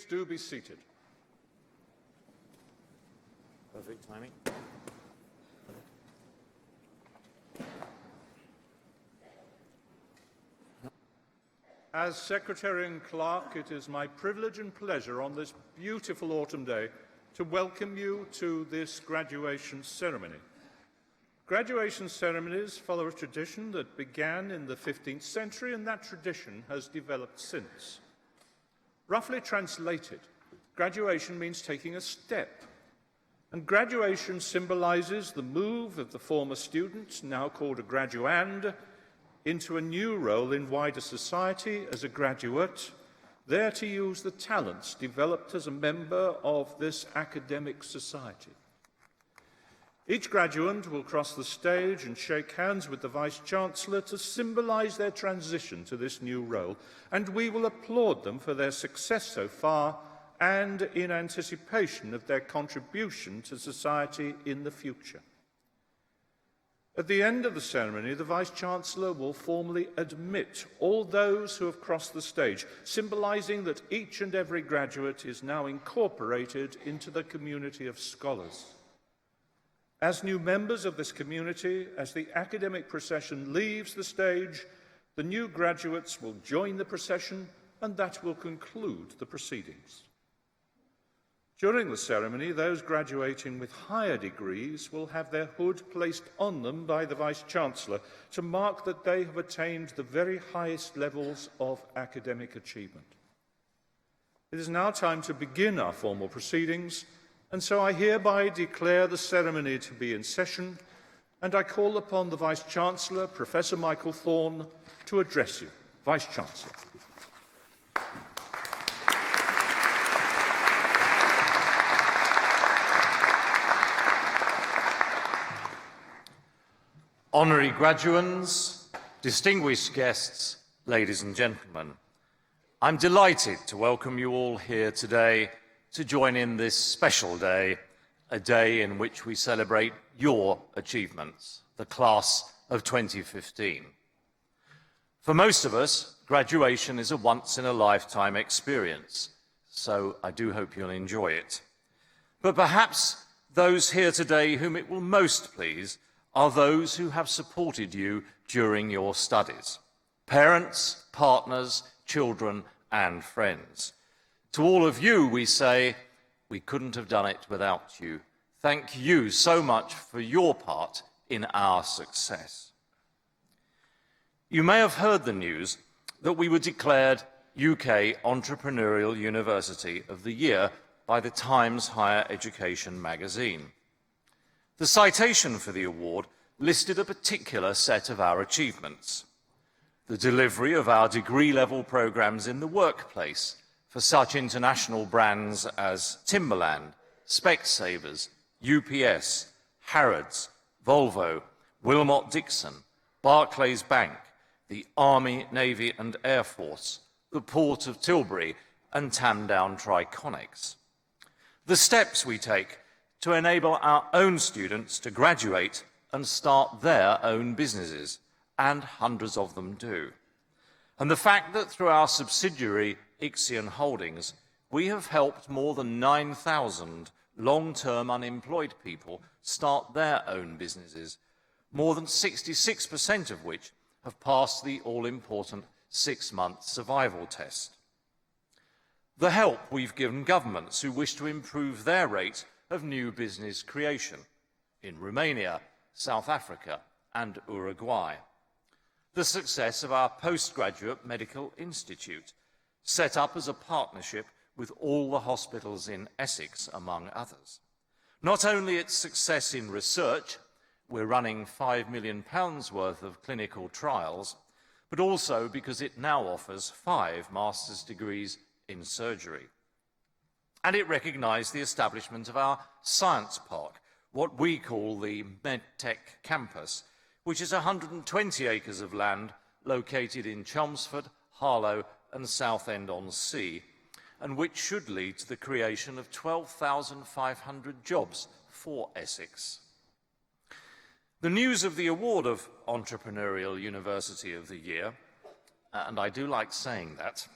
Please do be seated. Perfect timing. As Secretary and Clerk, it is my privilege and pleasure on this beautiful autumn day to welcome you to this graduation ceremony. Graduation ceremonies follow a tradition that began in the 15th century, and that tradition has developed since. Roughly translated, graduation means taking a step, and graduation symbolises the move of the former student, now called a graduand, into a new role in wider society as a graduate, there to use the talents developed as a member of this academic society. Each graduand will cross the stage and shake hands with the Vice-Chancellor to symbolise their transition to this new role, and we will applaud them for their success so far and in anticipation of their contribution to society in the future. At the end of the ceremony, the Vice-Chancellor will formally admit all those who have crossed the stage, symbolising that each and every graduate is now incorporated into the community of scholars. As new members of this community, as the academic procession leaves the stage, the new graduates will join the procession, and that will conclude the proceedings. During the ceremony, those graduating with higher degrees will have their hood placed on them by the Vice-Chancellor to mark that they have attained the very highest levels of academic achievement. It is now time to begin our formal proceedings, and so I hereby declare the ceremony to be in session, and I call upon the Vice-Chancellor, Professor Michael Thorne, to address you. Vice-Chancellor. Honorary graduands, distinguished guests, ladies and gentlemen, I'm delighted to welcome you all here today to join in this special day, a day in which we celebrate your achievements, the class of 2015. For most of us, graduation is a once-in-a-lifetime experience, so I do hope you'll enjoy it. But perhaps those here today whom it will most please are those who have supported you during your studies. Parents, partners, children, and friends. To all of you, we say, we couldn't have done it without you. Thank you so much for your part in our success. You may have heard the news that we were declared UK Entrepreneurial University of the Year by the Times Higher Education magazine. The citation for the award listed a particular set of our achievements. The delivery of our degree-level programmes in the workplace for such international brands as Timberland, Specsavers, UPS, Harrods, Volvo, Wilmot Dixon, Barclays Bank, the Army, Navy and Air Force, the Port of Tilbury and Tamdown Triconics. The steps we take to enable our own students to graduate and start their own businesses, and hundreds of them do. And the fact that through our subsidiary Ixion Holdings, we have helped more than 9,000 long-term unemployed people start their own businesses, more than 66% of which have passed the all-important 6-month survival test. The help we've given governments who wish to improve their rate of new business creation in Romania, South Africa and Uruguay. The success of our postgraduate medical institute, set up as a partnership with all the hospitals in Essex, among others. Not only its success in research, we're running £5 million worth of clinical trials, but also because it now offers 5 master's degrees in surgery. And it recognised the establishment of our science park, what we call the MedTech campus, which is 120 acres of land located in Chelmsford, Harlow and Southend-on-Sea, and which should lead to the creation of 12,500 jobs for Essex. The news of the award of Entrepreneurial University of the Year, and I do like saying that,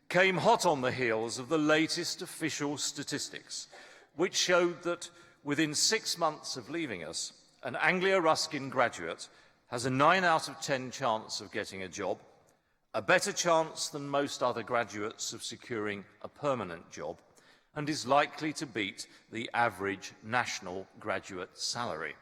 came hot on the heels of the latest official statistics, which showed that within 6 months of leaving us, an Anglia Ruskin graduate has a 9 out of 10 chance of getting a job, a better chance than most other graduates of securing a permanent job, and is likely to beat the average national graduate salary.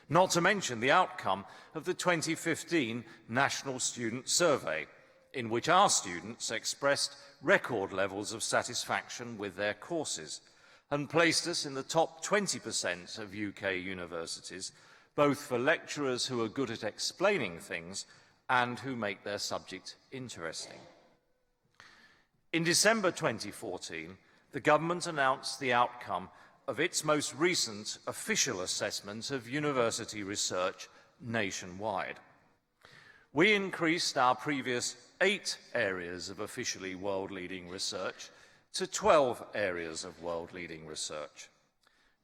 Not to mention the outcome of the 2015 National Student Survey, in which our students expressed record levels of satisfaction with their courses and placed us in the top 20% of UK universities, both for lecturers who are good at explaining things and who make their subject interesting. In December 2014, the government announced the outcome of its most recent official assessment of university research nationwide. We increased our previous 8 areas of officially world-leading research to 12 areas of world-leading research.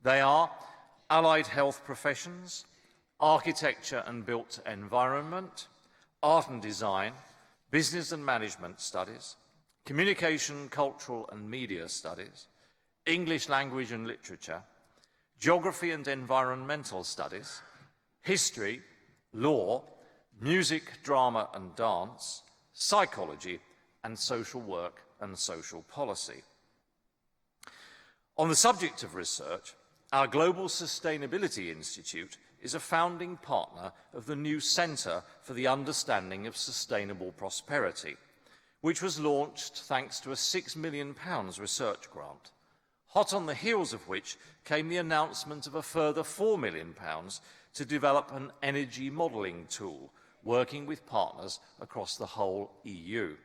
They are allied health professions, architecture and built environment, art and design, business and management studies, communication, cultural and media studies, English language and literature, geography and environmental studies, history, law, music, drama and dance, psychology, and social work and social policy. On the subject of research, our Global Sustainability Institute is a founding partner of the new Centre for the Understanding of Sustainable Prosperity, which was launched thanks to a £6 million research grant, hot on the heels of which came the announcement of a further £4 million to develop an energy modelling tool, working with partners across the whole EU.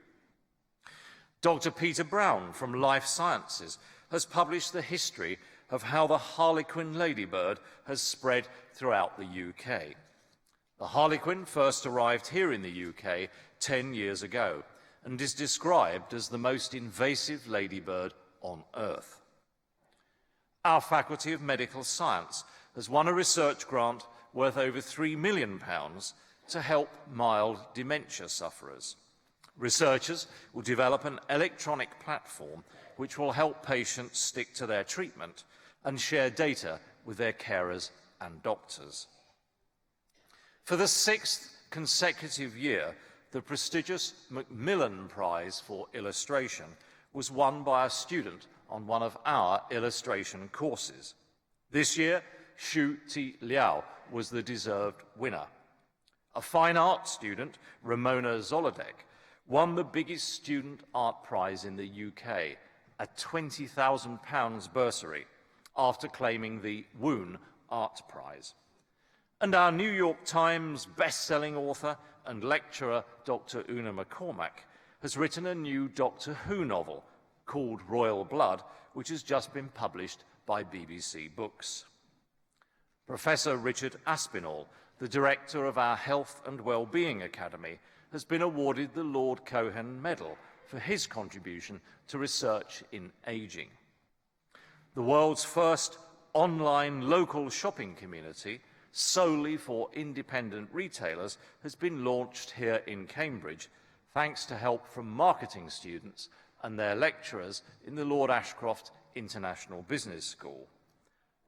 Dr. Peter Brown from Life Sciences has published the history of how the harlequin ladybird has spread throughout the UK. The harlequin first arrived here in the UK 10 years ago and is described as the most invasive ladybird on Earth. Our Faculty of Medical Science has won a research grant worth over £3 million to help mild dementia sufferers. Researchers will develop an electronic platform which will help patients stick to their treatment and share data with their carers and doctors. For the 6th consecutive year, the prestigious Macmillan Prize for Illustration was won by a student on one of our illustration courses. This year, Xu Ti Liao was the deserved winner. A fine art student, Ramona Zolodek, won the biggest student art prize in the UK, a £20,000 bursary, after claiming the Woon Art Prize. And our New York Times best-selling author and lecturer, Dr. Una McCormack, has written a new Doctor Who novel called Royal Blood, which has just been published by BBC Books. Professor Richard Aspinall, the director of our Health and Wellbeing Academy, has been awarded the Lord Cohen Medal for his contribution to research in ageing. The world's first online local shopping community, solely for independent retailers, has been launched here in Cambridge, thanks to help from marketing students and their lecturers in the Lord Ashcroft International Business School.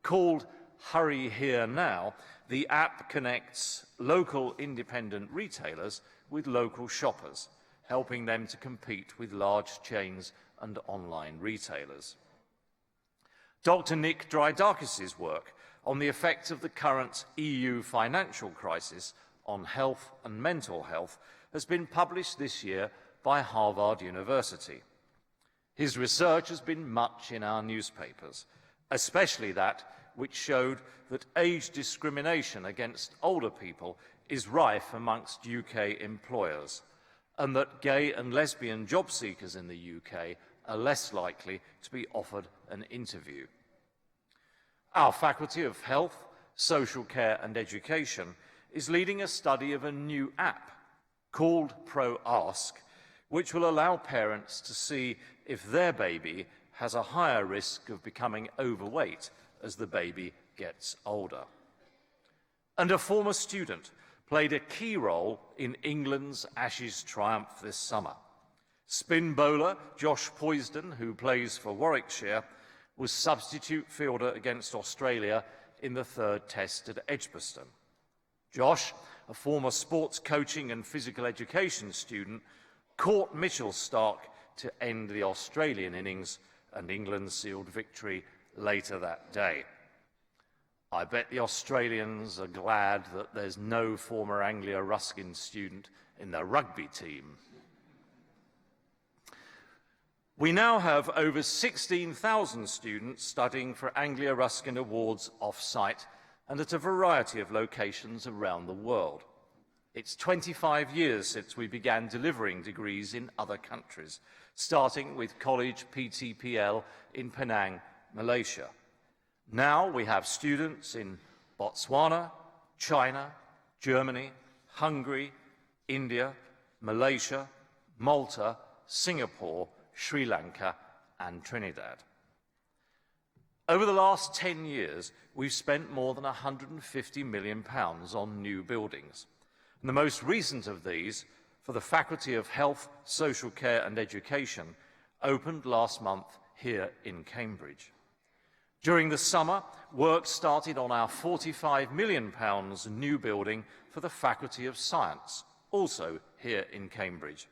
Called Hurry Here Now, the app connects local independent retailers with local shoppers, helping them to compete with large chains and online retailers. Dr. Nick Drydarkis's work on the effect of the current EU financial crisis on health and mental health has been published this year by Harvard University. His research has been much in our newspapers, especially that which showed that age discrimination against older people is rife amongst UK employers, and that gay and lesbian job seekers in the UK are less likely to be offered an interview. Our Faculty of Health, Social Care and Education is leading a study of a new app called ProAsk, which will allow parents to see if their baby has a higher risk of becoming overweight as the baby gets older. And a former student played a key role in England's Ashes triumph this summer. Spin bowler Josh Poisden, who plays for Warwickshire, was substitute fielder against Australia in the third test at Edgbaston. Josh, a former sports coaching and physical education student, caught Mitchell Starc to end the Australian innings, and England sealed victory later that day. I bet the Australians are glad that there's no former Anglia Ruskin student in the rugby team. We now have over 16,000 students studying for Anglia Ruskin Awards off-site and at a variety of locations around the world. It's 25 years since we began delivering degrees in other countries, starting with College PTPL in Penang, Malaysia. Now we have students in Botswana, China, Germany, Hungary, India, Malaysia, Malta, Singapore, Sri Lanka and Trinidad. Over the last 10 years, we've spent more than £150 million on new buildings. And the most recent of these, for the Faculty of Health, Social Care and Education, opened last month here in Cambridge. During the summer, work started on our £45 million new building for the Faculty of Science, also here in Cambridge,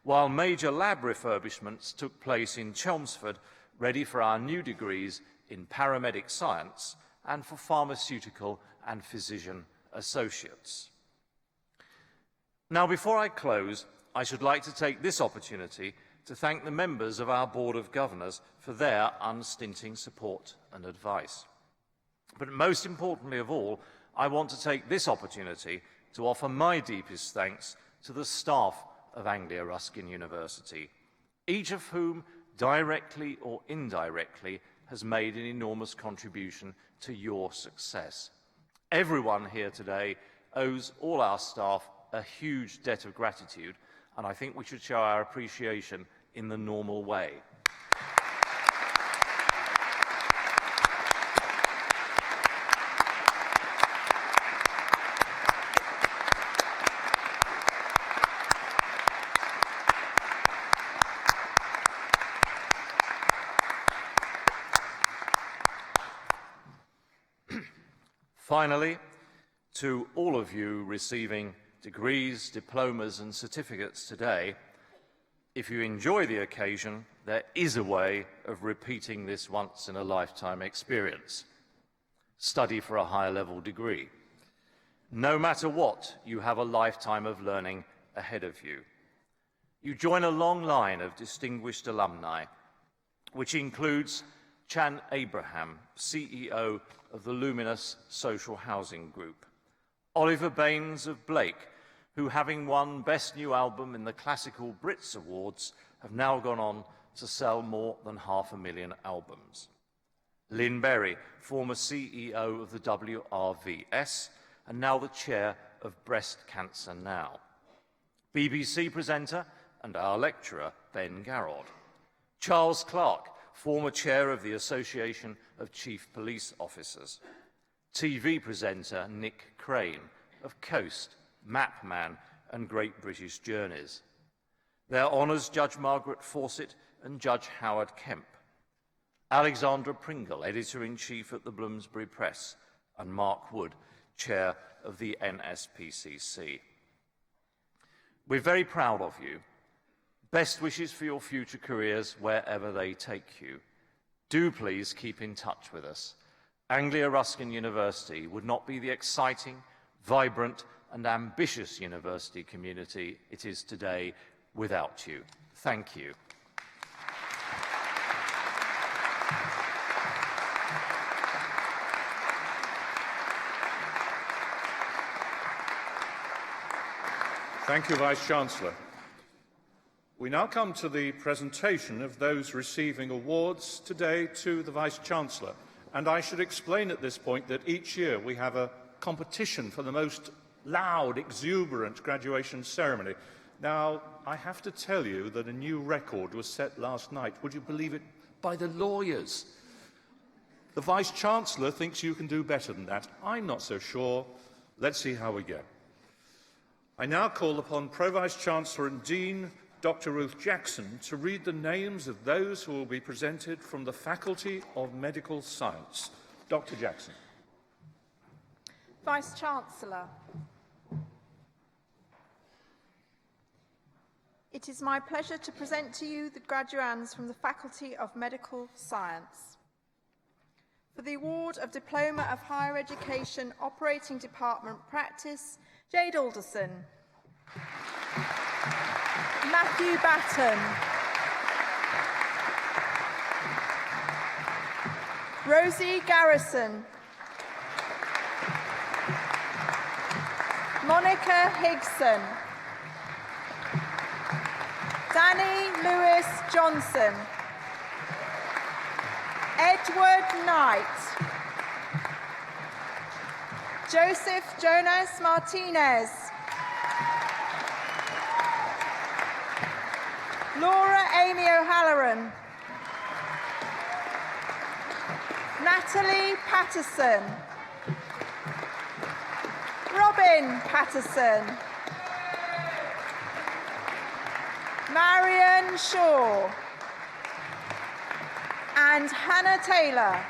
while major lab refurbishments took place in Chelmsford, ready for our new degrees in paramedic science and for pharmaceutical and physician associates. Now, before I close, I should like to take this opportunity to thank the members of our Board of Governors for their unstinting support and advice. But most importantly of all, I want to take this opportunity to offer my deepest thanks to the staff of Anglia Ruskin University, each of whom, directly or indirectly, has made an enormous contribution to your success. Everyone here today owes all our staff a huge debt of gratitude, and I think we should show our appreciation in the normal way. Finally, to all of you receiving degrees, diplomas and certificates today, if you enjoy the occasion, there is a way of repeating this once-in-a-lifetime experience. Study for a higher level degree. No matter what, you have a lifetime of learning ahead of you. You join a long line of distinguished alumni, which includes Chan Abraham, CEO of the Luminous Social Housing Group, Oliver Baines of Blake, who, having won Best New Album in the Classical Brits Awards, have now gone on to sell more than 500,000 albums. Lynn Berry, former CEO of the WRVS, and now the chair of Breast Cancer Now. BBC presenter and our lecturer, Ben Garrod. Charles Clarke, former chair of the Association of Chief Police Officers. TV presenter Nick Crane of Coast, Mapman and Great British Journeys. Their honours Judge Margaret Fawcett and Judge Howard Kemp. Alexandra Pringle, editor-in-chief at the Bloomsbury Press, and Mark Wood, chair of the NSPCC. We're very proud of you. Best wishes for your future careers wherever they take you. Do please keep in touch with us. Anglia Ruskin University would not be the exciting, vibrant and ambitious university community it is today without you. Thank you. Thank you, Vice-Chancellor. We now come to the presentation of those receiving awards today to the Vice-Chancellor. And I should explain at this point that each year we have a competition for the most loud, exuberant graduation ceremony. Now, I have to tell you that a new record was set last night, would you believe it, by the lawyers. The Vice-Chancellor thinks you can do better than that. I'm not so sure. Let's see how we go. I now call upon Pro-Vice-Chancellor and Dean Dr. Ruth Jackson to read the names of those who will be presented from the Faculty of Medical Science. Dr. Jackson. Vice-Chancellor. It is my pleasure to present to you the graduands from the Faculty of Medical Science. For the award of Diploma of Higher Education Operating Department Practice, Jade Alderson. Matthew Batten. Rosie Garrison. Monica Higson. Danny Lewis Johnson. Edward Knight. Joseph Jonas Martinez. Laura Amy O'Halloran. Natalie Patterson. Robin Patterson. Marion Shaw. And Hannah Taylor.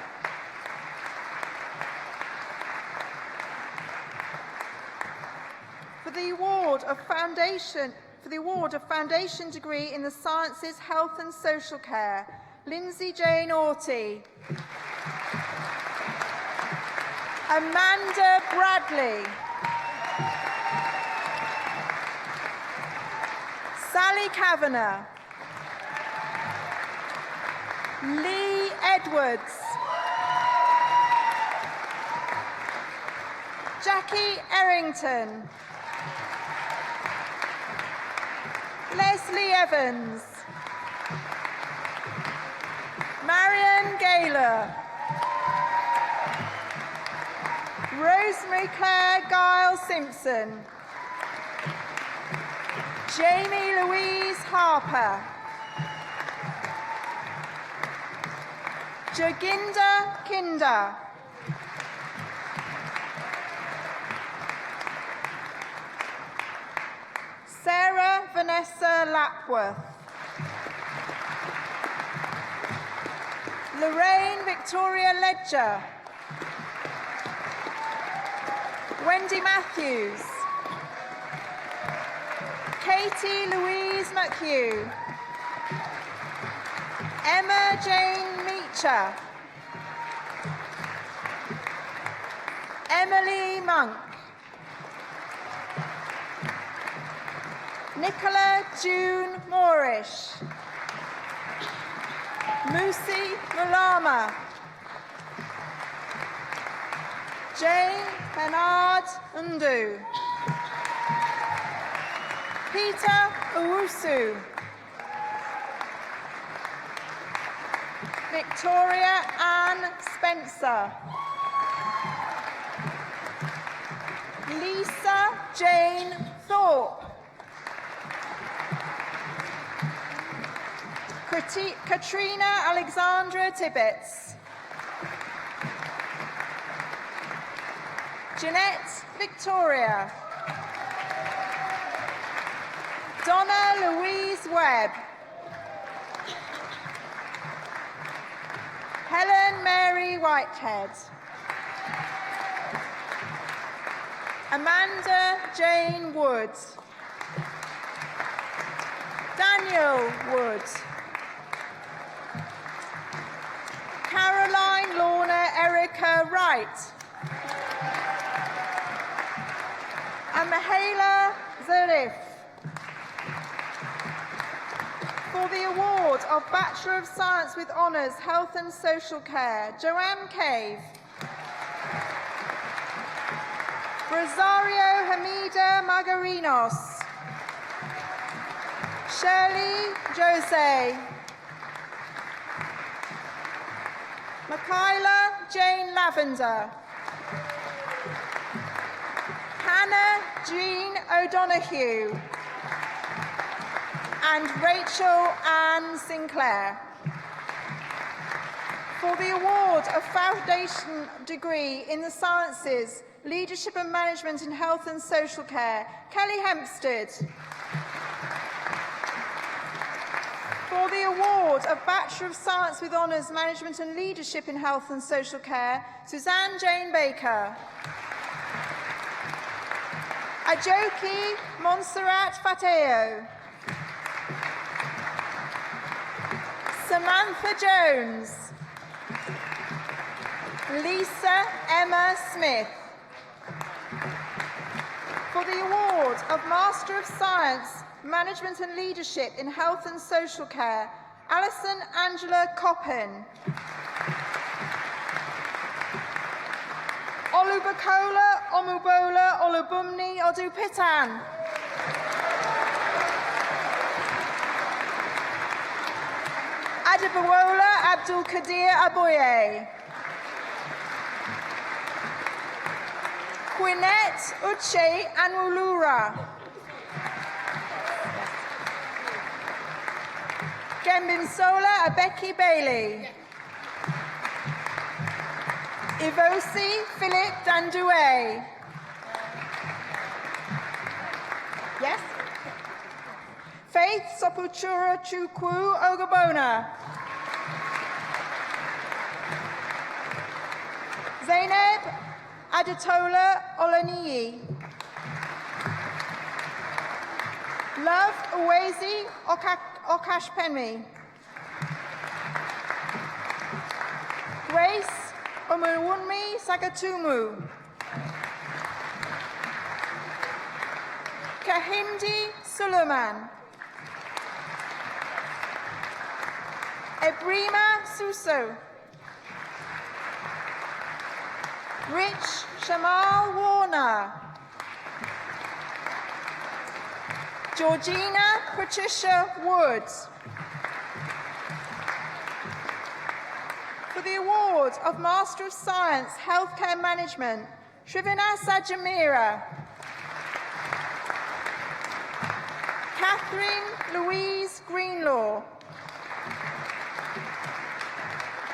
For the award of Foundation Degree in the Sciences, Health and Social Care, Lindsay Jane Orty. Amanda Bradley. Sally Kavanagh. Lee Edwards. Jackie Errington. Leslie Evans. Marion Gaylor. Rosemary Claire Giles Simpson. Jamie Louise Harper. Joginda Kinder. Sarah Vanessa Lapworth. Lorraine Victoria Ledger. Wendy Matthews. Katie Louise McHugh. Emma Jane Meacher. Emily Monk. Nicola June Moorish. Musi Malama. Jane Bernard Undu. Peter Owusu. Victoria Ann Spencer. Lisa Jane Thorpe. Katrina Alexandra Tibbets. Jeanette Victoria. Donna Louise Webb. Helen Mary Whitehead. Amanda Jane Wood. Daniel Wood. Caroline Lorna Erica Wright. And Mihaela Zarif. For the award of Bachelor of Science with Honours, Health and Social Care, Joanne Cave. Rosario Hamida Magarinos. Shirley Jose. Michaela Jane Lavender. Hannah Jean O'Donoghue. And Rachel Ann Sinclair. For the award of Foundation Degree in the Sciences, Leadership and Management in Health and Social Care, Kelly Hempstead. For the award of Bachelor of Science with Honours Management and Leadership in Health and Social Care, Suzanne Jane Baker. Ajoki Montserrat Fateo. Samantha Jones. Lisa Emma Smith. For the award of Master of Science, Management and Leadership in Health and Social Care, Alison Angela Coppin. Olubakola Omubola Olubumni Odupitan. Adibawola Abdul Kadir Aboye. Quinette Uche Anwulura. Gembimsola Abeki Bailey. Ivosi Philip Dandoué. Yes? Faith Sopuchura Chukwu Ogabona. Zainab Adetola Olaniyi. Love Uwezi Okashpenmi. Grace Omuwunmi Sagatumu. Kahindi Suleiman. Ebrima Suso. Rich Shamal Warner. Georgina Patricia Woods. For the award of Master of Science, Healthcare Management, Shrivina Sajamira. Catherine Louise Greenlaw.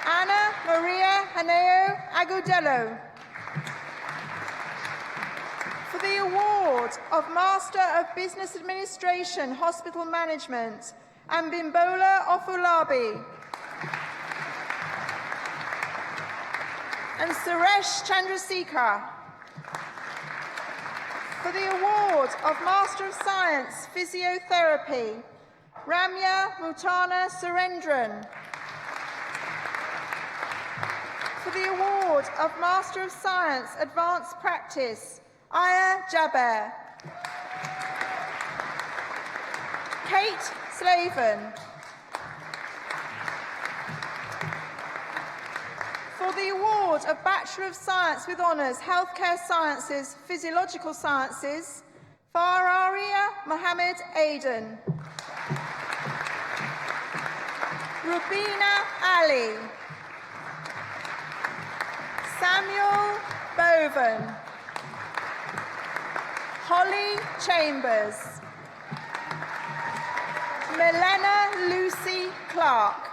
Anna Maria Haneo Agudelo. For the award of Master of Business Administration, Hospital Management, Ambimbola Ofulabi. And Suresh Chandrasekhar. For the award of Master of Science, Physiotherapy, Ramya Mutana Surendran. For the award of Master of Science, Advanced Practice, Aya Jaber. Kate Slaven. For the award of Bachelor of Science with Honours, Healthcare Sciences, Physiological Sciences, Fararia Mohammed Aden. Rubina Ali. Samuel Boven. Holly Chambers. Milena Lucy Clark.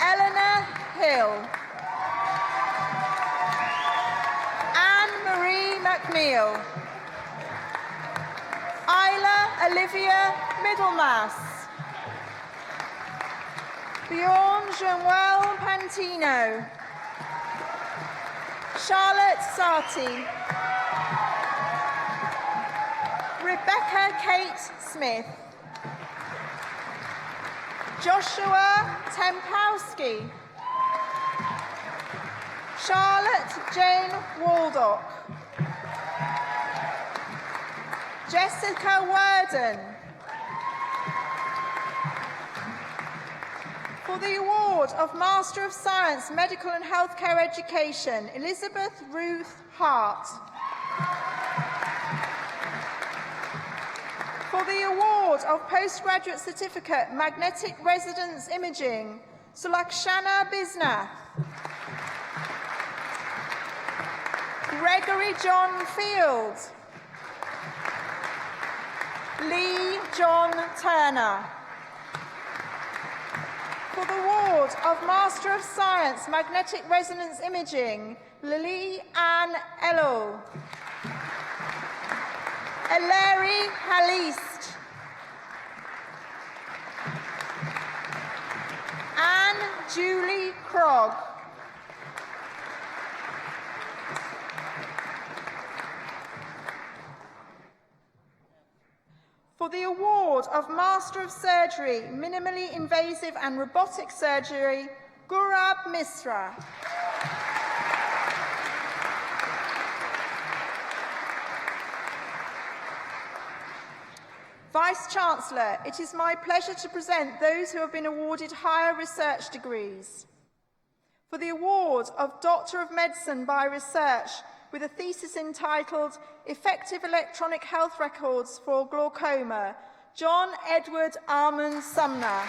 Eleanor Hill. Anne-Marie McNeil. Isla Olivia Middlemass. Bjorn Jean-Well Pantino. Charlotte Sarti. Rebecca Kate Smith. Joshua Tempowski. Charlotte Jane Waldock. Jessica Worden. For the award of Master of Science, Medical and Healthcare Education, Elizabeth Ruth Hart. For the award of Postgraduate Certificate, Magnetic Resonance Imaging, Sulakshana Bisnath. Gregory John Field. Lee John Turner. For the award of Master of Science, Magnetic Resonance Imaging, Lily Ann Ellul. Eleri Halist. Julie Krogh. For the award of Master of Surgery, Minimally Invasive and Robotic Surgery, Gaurav Misra. Vice-Chancellor, it is my pleasure to present those who have been awarded higher research degrees. For the award of Doctor of Medicine by Research with a thesis entitled Effective Electronic Health Records for Glaucoma, John Edward Armand Sumner.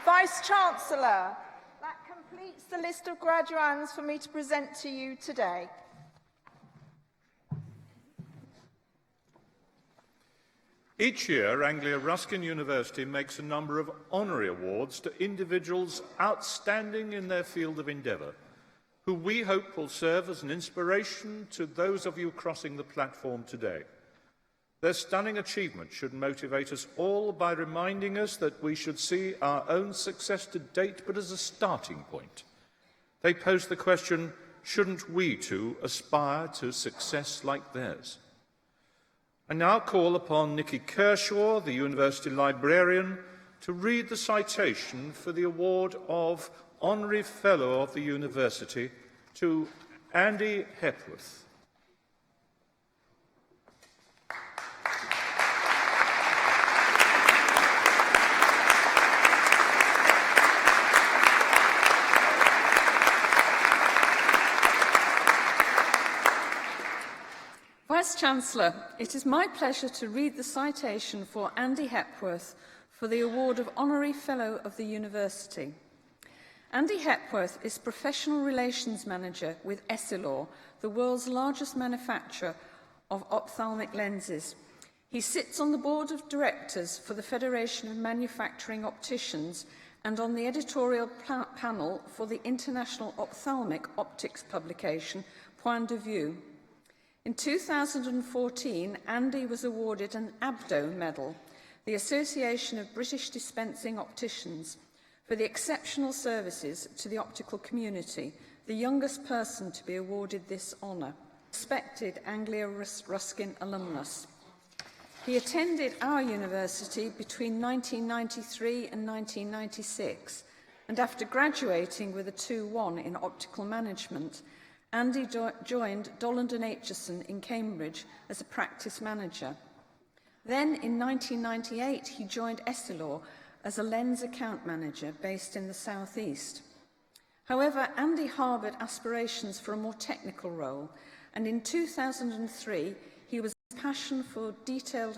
Vice-Chancellor, that completes the list of graduands for me to present to you today. Each year, Anglia Ruskin University makes a number of honorary awards to individuals outstanding in their field of endeavour, who we hope will serve as an inspiration to those of you crossing the platform today. Their stunning achievement should motivate us all by reminding us that we should see our own success to date but as a starting point. They pose the question, shouldn't we too aspire to success like theirs? I now call upon Nikki Kershaw, the University Librarian, to read the citation for the award of Honorary Fellow of the University to Andy Hepworth. Vice-Chancellor, it is my pleasure to read the citation for Andy Hepworth for the award of Honorary Fellow of the University. Andy Hepworth is Professional Relations Manager with Essilor, the world's largest manufacturer of ophthalmic lenses. He sits on the board of directors for the Federation of Manufacturing Opticians and on the editorial panel for the international ophthalmic optics publication Point de Vue. In 2014, Andy was awarded an ABDO Medal, the Association of British Dispensing Opticians, for the exceptional services to the optical community, the youngest person to be awarded this honour. Respected Anglia Ruskin alumnus. He attended our university between 1993 and 1996, and after graduating with a 2-1 in optical management, Andy joined Dolland & Aitchison in Cambridge as a practice manager. Then, in 1998, he joined Essilor as a lens account manager based in the southeast. However, Andy harboured aspirations for a more technical role, and in 2003, his passion for detail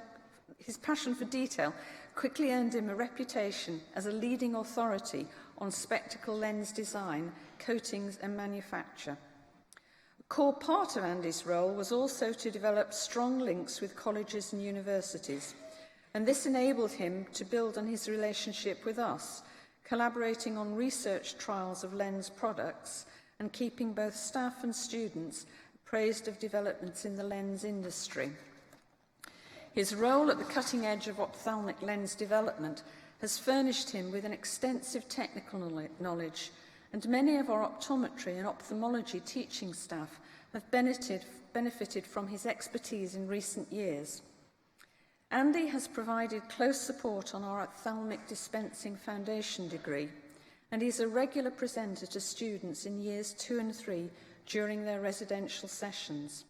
quickly earned him a reputation as a leading authority on spectacle lens design, coatings and manufacture. A core part of Andy's role was also to develop strong links with colleges and universities, and this enabled him to build on his relationship with us, collaborating on research trials of lens products and keeping both staff and students appraised of developments in the lens industry. His role at the cutting edge of ophthalmic lens development has furnished him with an extensive technical knowledge, and many of our optometry and ophthalmology teaching staff have benefited from his expertise in recent years. Andy has provided close support on our ophthalmic dispensing foundation degree, and he's a regular presenter to students in years 2 and 3 during their residential sessions.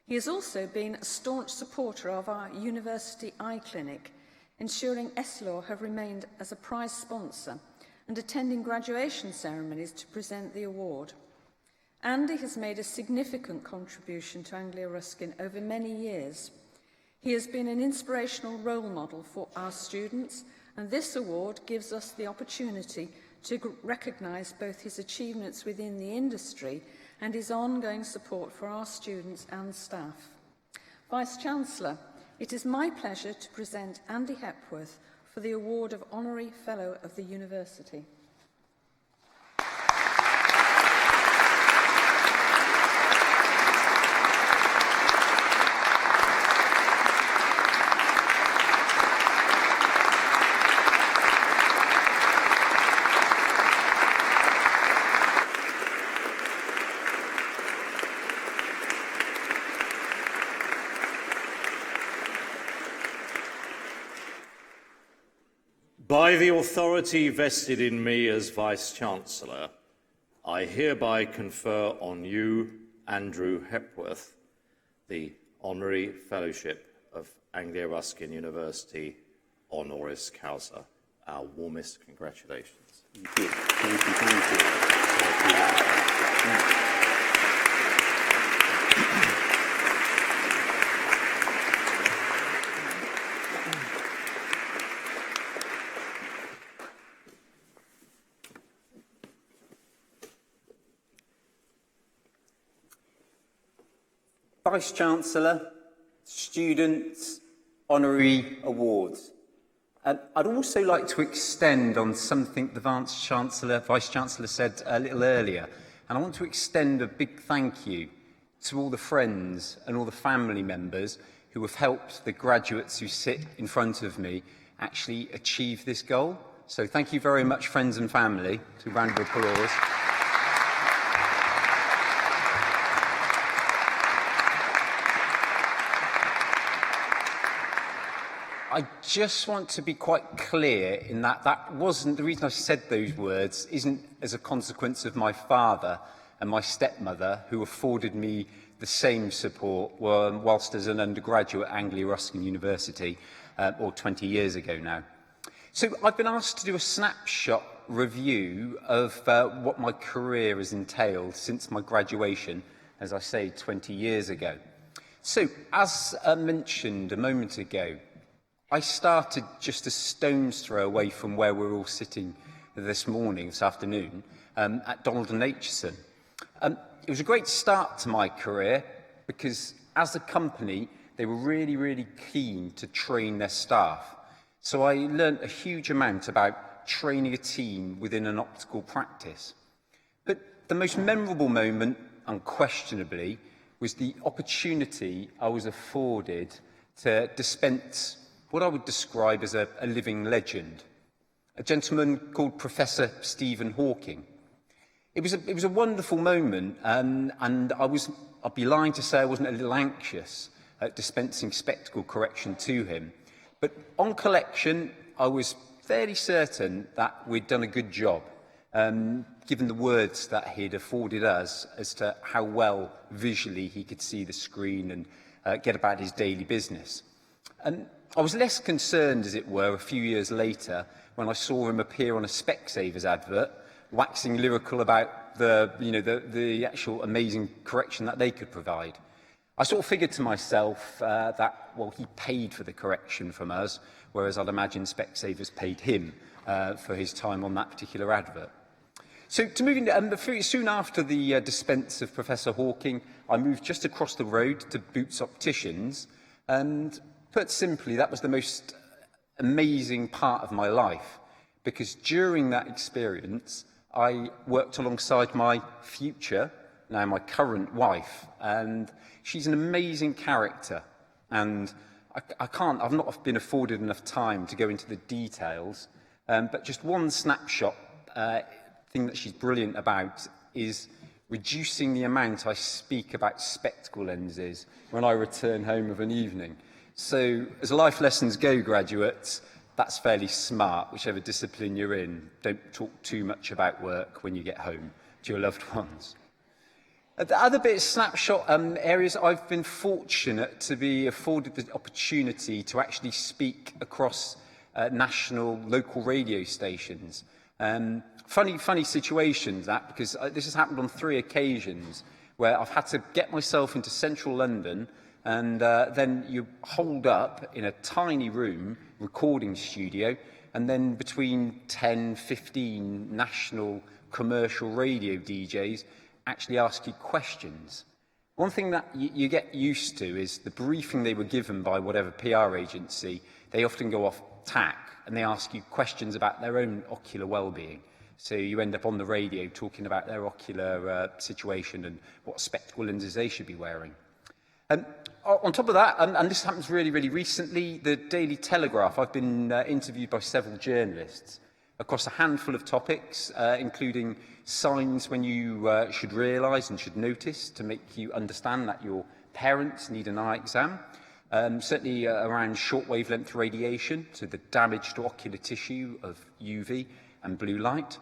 He has also been a staunch supporter of our University Eye Clinic, ensuring Essilor have remained as a prize sponsor and attending graduation ceremonies to present the award. Andy has made a significant contribution to Anglia Ruskin over many years. He has been an inspirational role model for our students, and this award gives us the opportunity to recognise both his achievements within the industry and his ongoing support for our students and staff. Vice-Chancellor, it is my pleasure to present Andy Hepworth for the award of Honorary Fellow of the University. By the authority vested in me as Vice-Chancellor, I hereby confer on you, Andrew Hepworth, the Honorary Fellowship of Anglia Ruskin University, honoris causa. Our warmest congratulations. Thank you. Thank you. Vice-Chancellor, students, honorary awards. I'd also like to extend on something the Vice-Chancellor said a little earlier, and I want to extend a big thank you to all the friends and all the family members who have helped the graduates who sit in front of me actually achieve this goal. So thank you very much, friends and family. A round of applause. I just want to be quite clear in that wasn't, the reason I said those words isn't as a consequence of my father and my stepmother, who afforded me the same support whilst as an undergraduate at Anglia Ruskin University, or 20 years ago now. So I've been asked to do a snapshot review of what my career has entailed since my graduation, as I say, 20 years ago. So, as mentioned a moment ago, I started just a stone's throw away from where we're all sitting this afternoon, at Donald and Aitchison. It was a great start to my career because as a company, they were really, really keen to train their staff. So I learnt a huge amount about training a team within an optical practice. But the most memorable moment, unquestionably, was the opportunity I was afforded to dispense what I would describe as a living legend, a gentleman called Professor Stephen Hawking. It was a wonderful moment, and I'd be lying to say I wasn't a little anxious at dispensing spectacle correction to him. But on collection, I was fairly certain that we'd done a good job, given the words that he'd afforded us as to how well visually he could see the screen and get about his daily business. And I was less concerned, as it were, a few years later when I saw him appear on a Specsavers advert, waxing lyrical about the actual amazing correction that they could provide. I sort of figured to myself that, well, he paid for the correction from us, whereas I'd imagine Specsavers paid him for his time on that particular advert. So to move into, soon after the dispense of Professor Hawking, I moved just across the road to Boots Opticians, and put simply, that was the most amazing part of my life, because during that experience, I worked alongside my future, now my current wife, and she's an amazing character, and I've not been afforded enough time to go into the details, but just one snapshot thing that she's brilliant about is reducing the amount I speak about spectacle lenses when I return home of an evening. So, as life lessons go, graduates, that's fairly smart, whichever discipline you're in. Don't talk too much about work when you get home to your loved ones. The other bit of snapshot areas, I've been fortunate to be afforded the opportunity to actually speak across national, local radio stations. Funny situations, that, because this has happened on 3 occasions where I've had to get myself into central London and then you hold up in a tiny room, recording studio, and then between 10, 15 national commercial radio DJs actually ask you questions. One thing that you get used to is the briefing they were given by whatever PR agency, they often go off tack and they ask you questions about their own ocular well-being. So you end up on the radio talking about their ocular situation and what spectacle lenses they should be wearing. On top of that, and this happens really, really recently, the Daily Telegraph, I've been interviewed by several journalists across a handful of topics, including signs when you should realise and should notice to make you understand that your parents need an eye exam. Certainly around short wavelength radiation, so the damage to ocular tissue of UV and blue light.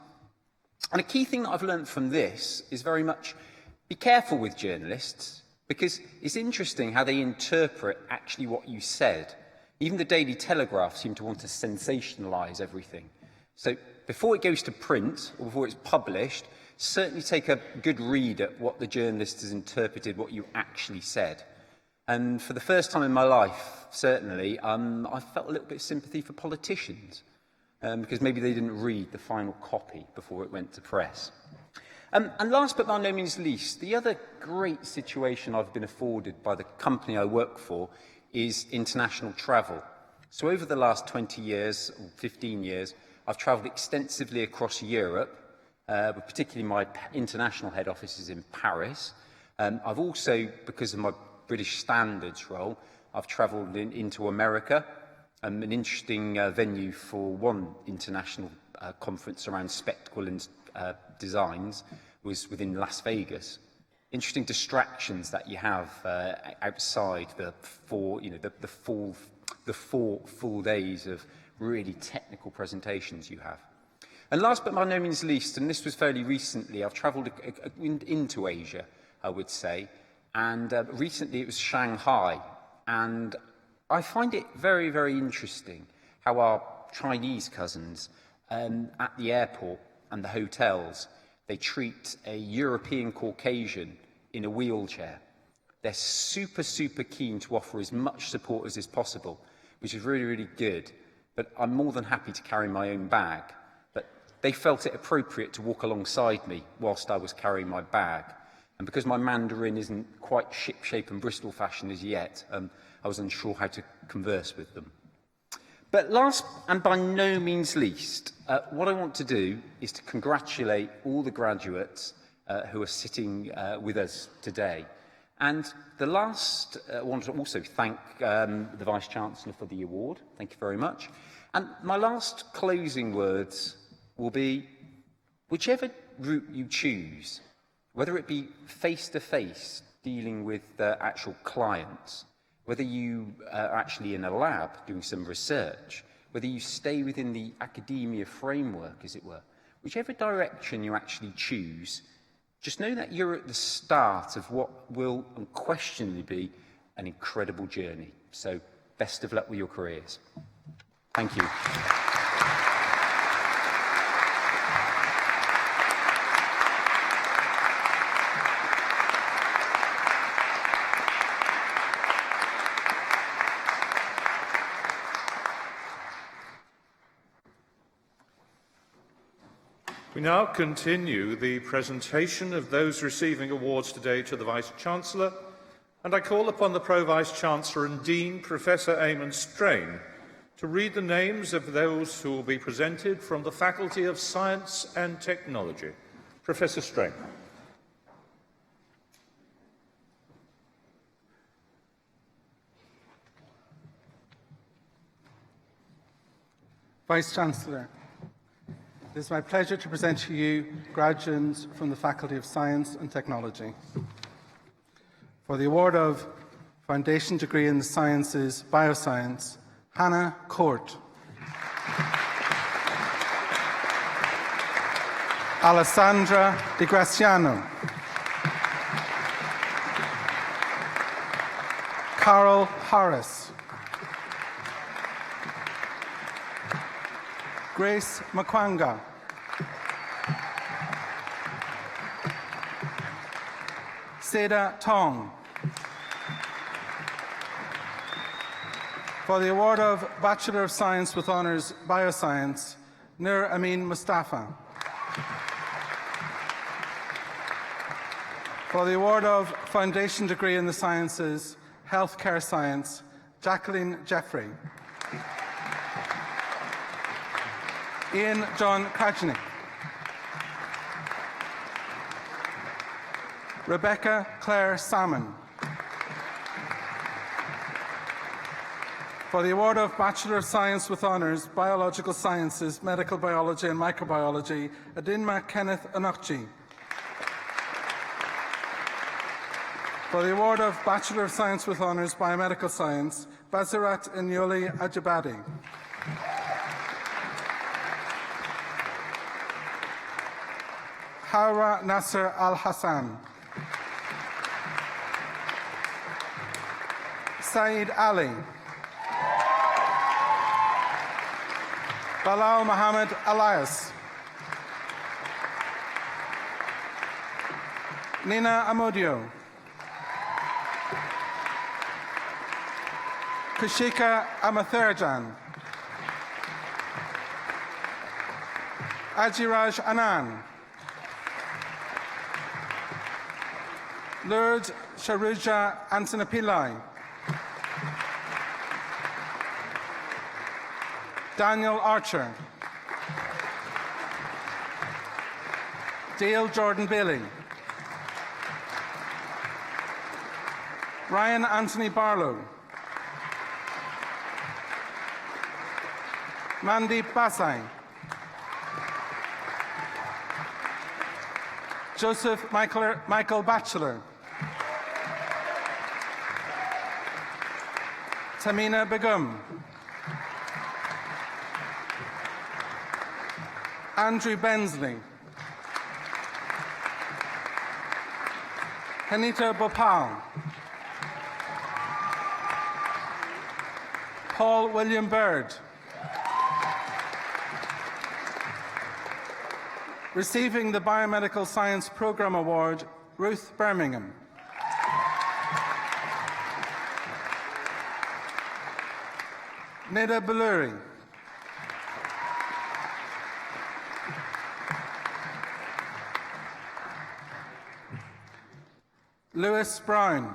And a key thing that I've learned from this is very much be careful with journalists, because it's interesting how they interpret actually what you said. Even the Daily Telegraph seemed to want to sensationalise everything. So before it goes to print or before it's published, certainly take a good read at what the journalist has interpreted, what you actually said. And for the first time in my life, certainly, I felt a little bit of sympathy for politicians, because maybe they didn't read the final copy before it went to press. And last but by no means least, the other great situation I've been afforded by the company I work for is international travel. So over the last 20 years, or 15 years, I've travelled extensively across Europe, but particularly my international head office is in Paris. I've also, because of my British Standards role, I've travelled into America, an interesting venue for one international conference around spectacle and designs was within Las Vegas. Interesting distractions that you have outside the four full days of really technical presentations you have. And last but by no means least, and this was fairly recently, I've travelled into Asia, I would say, and recently it was Shanghai, and I find it very, very interesting how our Chinese cousins at the airport and the hotels, they treat a European Caucasian in a wheelchair. They're super, super keen to offer as much support as is possible, which is really, really good. But I'm more than happy to carry my own bag. But they felt it appropriate to walk alongside me whilst I was carrying my bag. And because my Mandarin isn't quite ship-shape and Bristol fashion as yet, I was unsure how to converse with them. But last and by no means least, what I want to do is to congratulate all the graduates who are sitting with us today. And the last, I want to also thank the Vice-Chancellor for the award. Thank you very much. And my last closing words will be, whichever route you choose, whether it be face-to-face, dealing with actual clients, whether you are actually in a lab doing some research, whether you stay within the academia framework, as it were, whichever direction you actually choose, just know that you're at the start of what will unquestionably be an incredible journey. So, best of luck with your careers. Thank you. We now continue the presentation of those receiving awards today to the Vice-Chancellor, and I call upon the Pro-Vice-Chancellor and Dean, Professor Eamon Strain, to read the names of those who will be presented from the Faculty of Science and Technology. Professor Strain. Vice-Chancellor, it is my pleasure to present to you graduates from the Faculty of Science and Technology. For the award of Foundation Degree in the Sciences, Bioscience, Hannah Court. Alessandra Di Graziano. Carol Harris. Grace Makwanga. Seda Tong. For the award of Bachelor of Science with Honours Bioscience, Nur Amin Mustafa. For the award of Foundation Degree in the Sciences, Healthcare Science, Jacqueline Jeffrey. Ian John Krajnik. Rebecca Claire Salmon. For the award of Bachelor of Science with Honours, Biological Sciences, Medical Biology and Microbiology, Adinma Kenneth Anokji. For the award of Bachelor of Science with Honours, Biomedical Science, Bazirat Inyoli Ajabadi. Hawa Nasser Al-Hassan. Saeed Ali. Balal Mohammed Elias. Nina Amodio. Kushika Amatherjan. Ajiraj Anand. Lourdes Sharuja Antonopillai. Daniel Archer. Dale Jordan Bailey. Ryan Anthony Barlow. Mandeep Basai. Joseph Michael Batchelor. Tamina Begum. Andrew Bensley. Hanita Bhopal. Paul William Bird. Receiving the Biomedical Science Programme Award, Ruth Birmingham. Nida Belluri. Lewis Brown.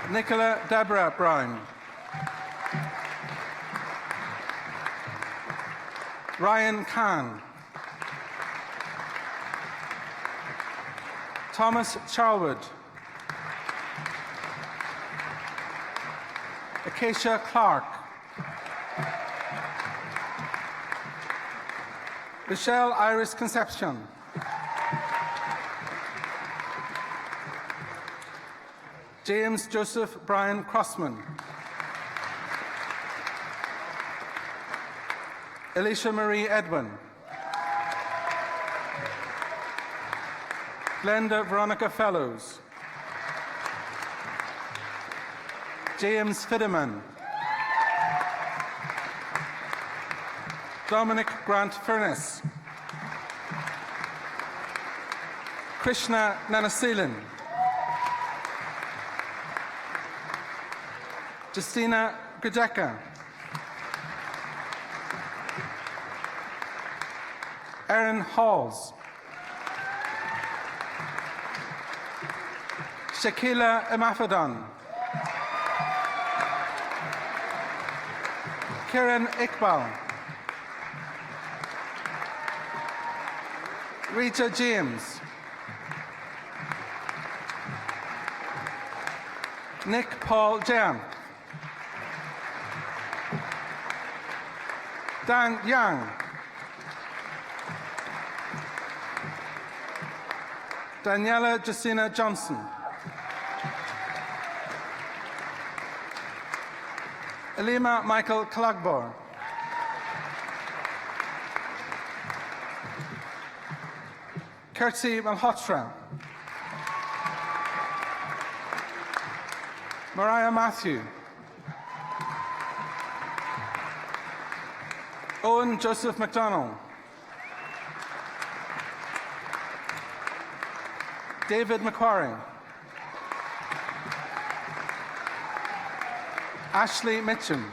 Nicola Deborah Brown. Ryan Kahn. Thomas Charwood. Acacia Clark. Michelle Iris Concepcion. James Joseph Brian Crossman. Alicia Marie Edwin. Glenda Veronica Fellows. James Fiddeman. Dominic Grant Furness. Krishna Nanaseelan. Justina Gajeka. Erin Halls. Shakila Imafadon. Kiran Iqbal. Rita James. Nick Paul Jan. Dan Yang. Daniela Justina Johnson. Elima Michael Kalagbor. Kirsty Malhotra. Mariah Matthew. Owen Joseph MacDonald. David Macquarie. Ashley Mitchum.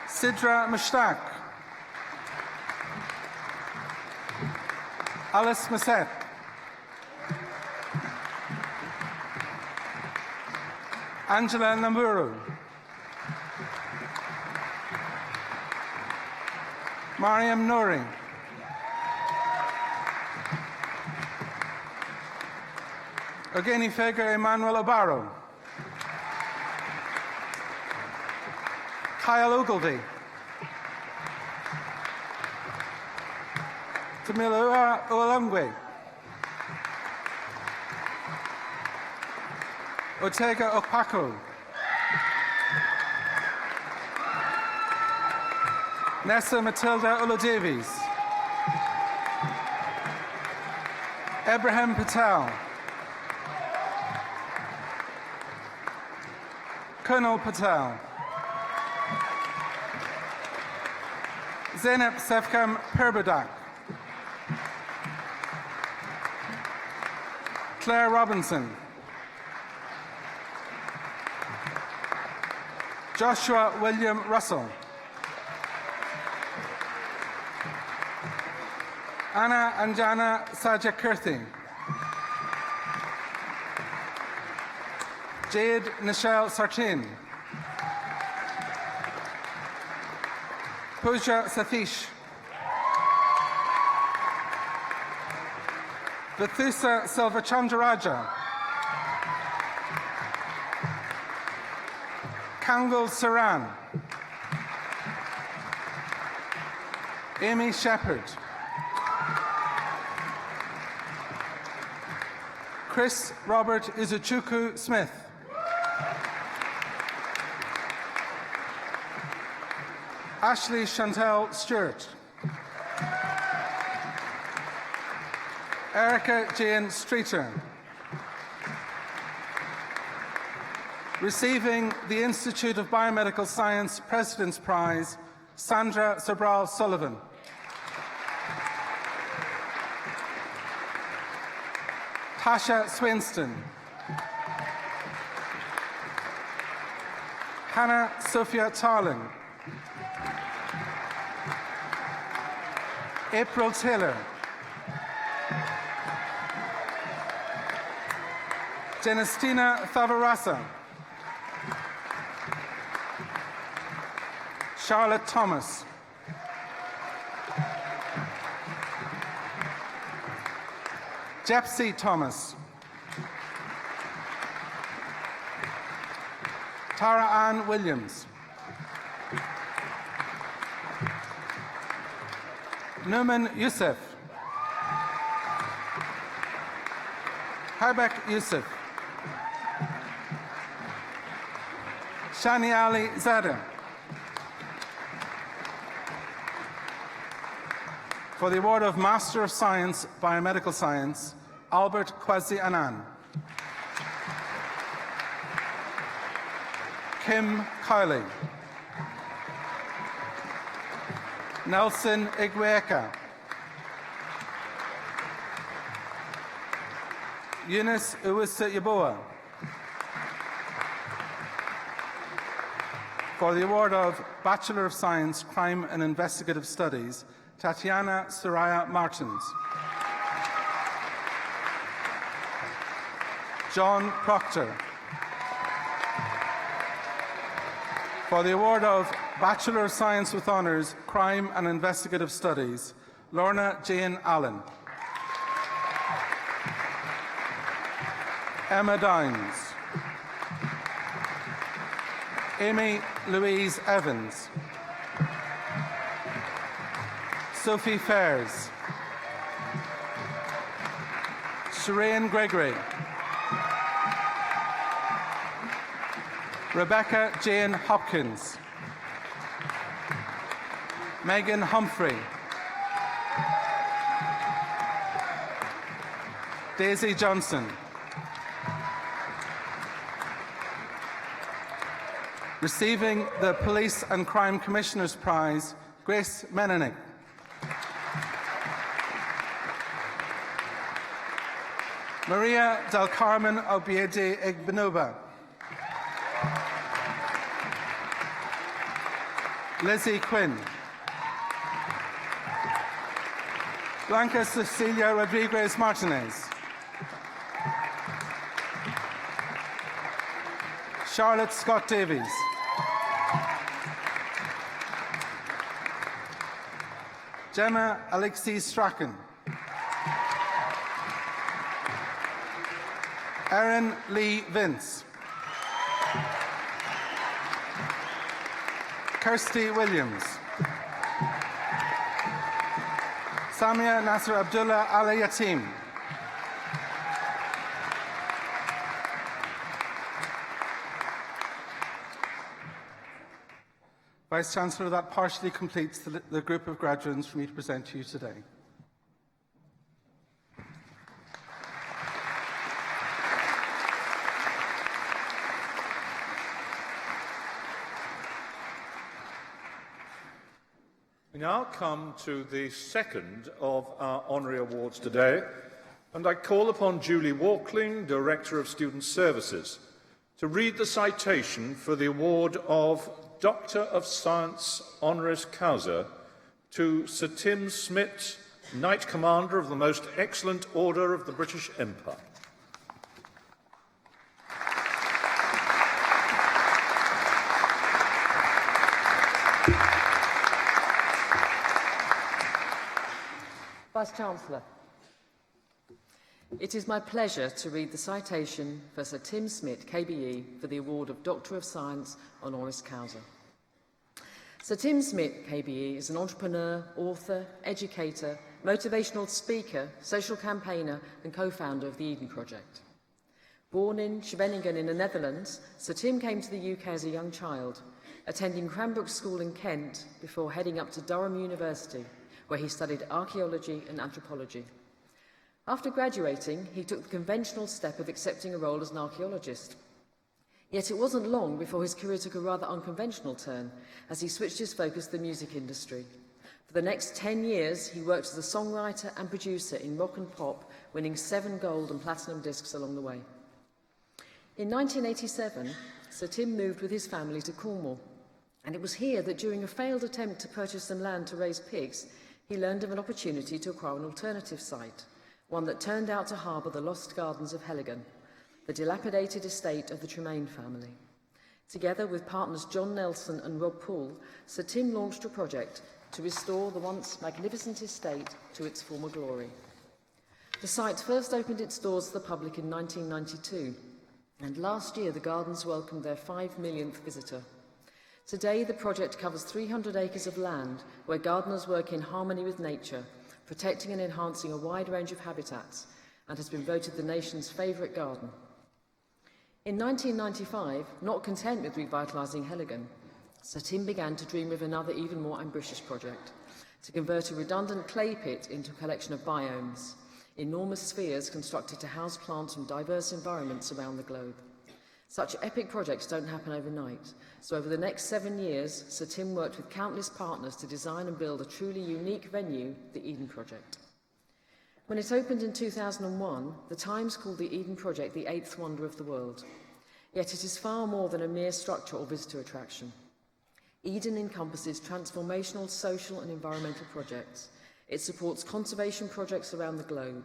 Sidra Mushtaq. Alice Masset. Angela Namburu. Mariam Nouri. Ogeni Feger Emmanuel Obaro. Kyle Ogilvie. Tamilua Olangwe. Otega Okpako. Nessa Matilda Olo-Davies. Abraham Patel. Colonel Patel. Zainab Sefkam Perbadak. Claire Robinson. Joshua William Russell. Anna Anjana Sajakirthi. Jade Nichelle Sartin. Pooja Satish. Vithusa Selvachandaraja. Kangal Saran. Amy Shepherd. Chris Robert Izuchukwu Smith. Ashley Chantel Stewart. Erica Jane Streeter. Receiving the Institute of Biomedical Science President's Prize, Sandra Sobral Sullivan. Tasha Swinston. Hannah Sophia Tarling. April Taylor. Genestina Thavarasa. Charlotte Thomas. Jepsy Thomas. Tara Ann Williams. Numan Youssef. Habak Youssef. Shani Ali Zada. For the award of Master of Science, Biomedical Science, Albert Kwasi Annan. Kim Kiley. Nelson Igweka. Eunice Uwisa Yaboa. For the award of Bachelor of Science, Crime and Investigative Studies, Tatiana Soraya Martins. John Proctor. For the award of Bachelor of Science with Honours, Crime and Investigative Studies, Lorna Jane Allen. Emma Downs. Amy Louise Evans. Sophie Fairs. Shireen Gregory. Rebecca Jane Hopkins. Megan Humphrey. Daisy Johnson. Receiving the Police and Crime Commissioner's Prize, Grace Meninick. Maria del Carmen Obiede Igbenova. Lizzie Quinn. Blanca Cecilia Rodriguez Martinez. Charlotte Scott Davies. Gemma Alexis Strachan. Erin Lee Vince. Kirsty Williams. Samia Nasser Abdullah Al Yatim. Vice-Chancellor, that partially completes the group of graduates for me to present to you today. We now come to the second of our honorary awards today, and I call upon Julie Walkling, Director of Student Services, to read the citation for the award of Doctor of Science honoris causa to Sir Tim Smit, Knight Commander of the Most Excellent Order of the British Empire. Vice-Chancellor, it is my pleasure to read the citation for Sir Tim Smit, KBE, for the award of Doctor of Science honoris causa. Sir Tim Smit, KBE, is an entrepreneur, author, educator, motivational speaker, social campaigner and co-founder of the Eden Project. Born in Scheveningen in the Netherlands, Sir Tim came to the UK as a young child, attending Cranbrook School in Kent before heading up to Durham University, where he studied archaeology and anthropology. After graduating, he took the conventional step of accepting a role as an archaeologist. Yet it wasn't long before his career took a rather unconventional turn, as he switched his focus to the music industry. For the next 10 years, he worked as a songwriter and producer in rock and pop, winning 7 gold and platinum discs along the way. In 1987, Sir Tim moved with his family to Cornwall, and it was here that during a failed attempt to purchase some land to raise pigs, he learned of an opportunity to acquire an alternative site, one that turned out to harbour the lost gardens of Heligan, the dilapidated estate of the Tremaine family. Together with partners John Nelson and Rob Poole, Sir Tim launched a project to restore the once magnificent estate to its former glory. The site first opened its doors to the public in 1992, and last year the gardens welcomed their 5 millionth visitor. Today, the project covers 300 acres of land where gardeners work in harmony with nature, protecting and enhancing a wide range of habitats, and has been voted the nation's favourite garden. In 1995, not content with revitalising Heligan, Sir Tim began to dream of another even more ambitious project, to convert a redundant clay pit into a collection of biomes, enormous spheres constructed to house plants from diverse environments around the globe. Such epic projects don't happen overnight, so over the next 7 years, Sir Tim worked with countless partners to design and build a truly unique venue, the Eden Project. When it opened in 2001, the Times called the Eden Project the 8th wonder of the world. Yet it is far more than a mere structure or visitor attraction. Eden encompasses transformational social and environmental projects. It supports conservation projects around the globe.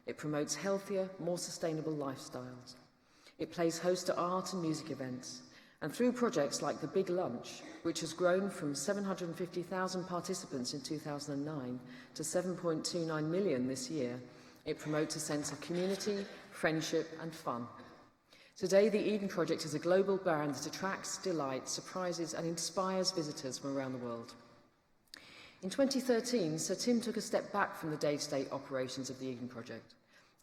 It promotes healthier, more sustainable lifestyles. It plays host to art and music events, and through projects like the Big Lunch, which has grown from 750,000 participants in 2009 to 7.29 million this year, it promotes a sense of community, friendship and fun. Today, the Eden Project is a global brand that attracts, delights, surprises and inspires visitors from around the world. In 2013, Sir Tim took a step back from the day-to-day operations of the Eden Project,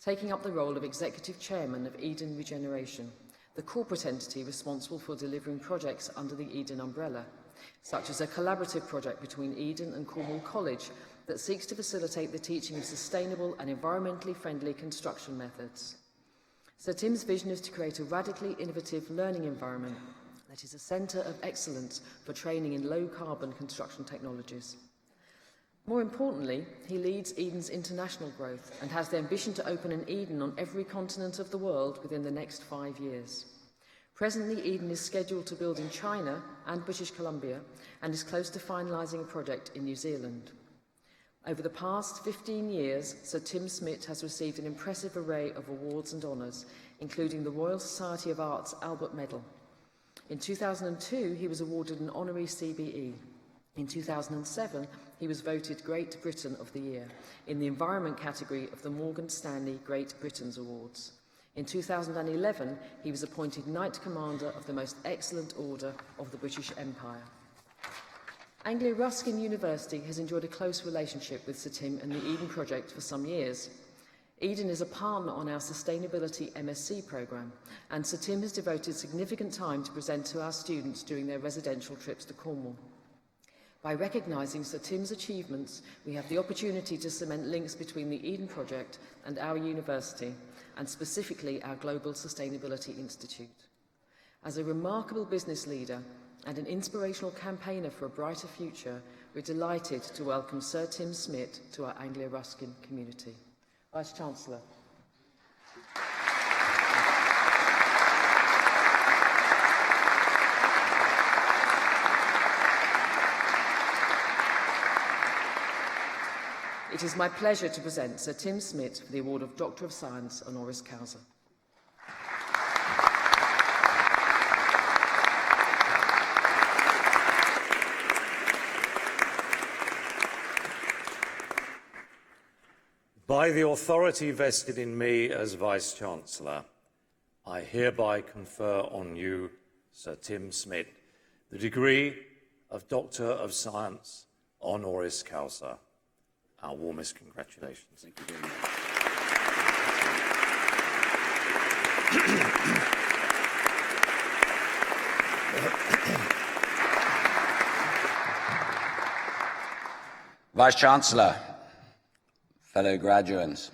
taking up the role of Executive Chairman of Eden Regeneration, the corporate entity responsible for delivering projects under the Eden umbrella, such as a collaborative project between Eden and Cornwall College that seeks to facilitate the teaching of sustainable and environmentally friendly construction methods. Sir Tim's vision is to create a radically innovative learning environment that is a centre of excellence for training in low-carbon construction technologies. More importantly, he leads Eden's international growth and has the ambition to open an Eden on every continent of the world within the next 5 years. Presently, Eden is scheduled to build in China and British Columbia and is close to finalising a project in New Zealand. Over the past 15 years, Sir Tim Smit has received an impressive array of awards and honours, including the Royal Society of Arts Albert Medal. In 2002, he was awarded an Honorary CBE. In 2007, he was voted Great Britain of the Year in the Environment category of the Morgan Stanley Great Britain's Awards. In 2011, he was appointed Knight Commander of the Most Excellent Order of the British Empire. Anglia Ruskin University has enjoyed a close relationship with Sir Tim and the Eden Project for some years. Eden is a partner on our Sustainability MSc programme, and Sir Tim has devoted significant time to present to our students during their residential trips to Cornwall. By recognising Sir Tim's achievements, we have the opportunity to cement links between the Eden Project and our university, and specifically our Global Sustainability Institute. As a remarkable business leader and an inspirational campaigner for a brighter future, we're delighted to welcome Sir Tim Smit to our Anglia Ruskin community. Vice-Chancellor. It is my pleasure to present Sir Tim Smit for the award of Doctor of Science Honoris Causa. By the authority vested in me as Vice-Chancellor, I hereby confer on you, Sir Tim Smit, the degree of Doctor of Science Honoris Causa. Our warmest congratulations. Thank you very much. Vice-Chancellor, fellow graduates,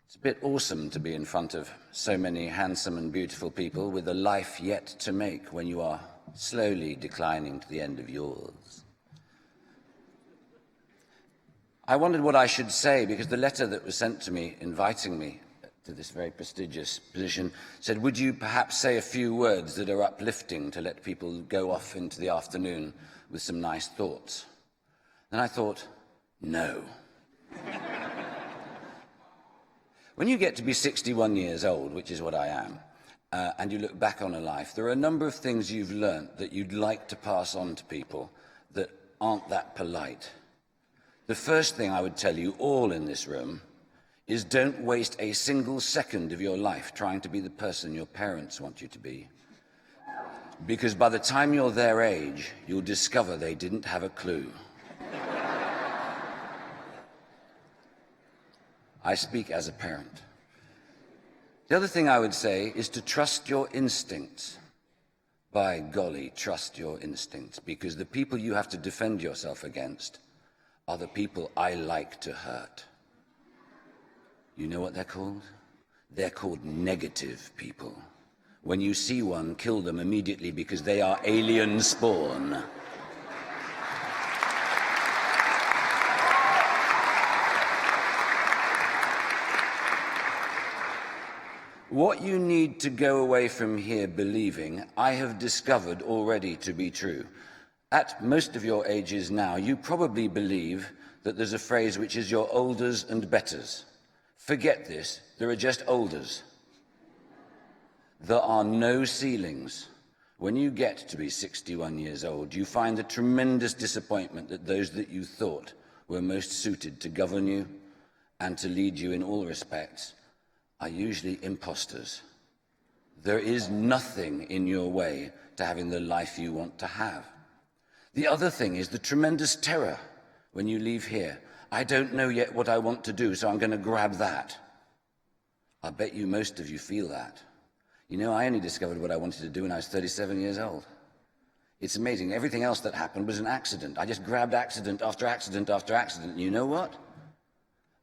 it's a bit awesome to be in front of so many handsome and beautiful people with a life yet to make when you are slowly declining to the end of yours. I wondered what I should say because the letter that was sent to me inviting me to this very prestigious position said, would you perhaps say a few words that are uplifting to let people go off into the afternoon with some nice thoughts? Then I thought, no. When you get to be 61 years old, which is what I am, and you look back on a life, there are a number of things you've learnt that you'd like to pass on to people that aren't that polite. The first thing I would tell you all in this room is don't waste a single second of your life trying to be the person your parents want you to be. Because by the time you're their age, you'll discover they didn't have a clue. I speak as a parent. The other thing I would say is to trust your instincts. By golly, trust your instincts, because the people you have to defend yourself against are the people I like to hurt. You know what they're called? They're called negative people. When you see one, kill them immediately because they are alien spawn. What you need to go away from here believing, I have discovered already to be true. At most of your ages now, you probably believe that there's a phrase which is your olders and betters. Forget this, there are just olders. There are no ceilings. When you get to be 61 years old, you find a tremendous disappointment that those that you thought were most suited to govern you and to lead you in all respects are usually imposters. There is nothing in your way to having the life you want to have. The other thing is the tremendous terror when you leave here. I don't know yet what I want to do, so I'm going to grab that. I bet you most of you feel that. You know, I only discovered what I wanted to do when I was 37 years old. It's amazing. Everything else that happened was an accident. I just grabbed accident after accident after accident. And you know what?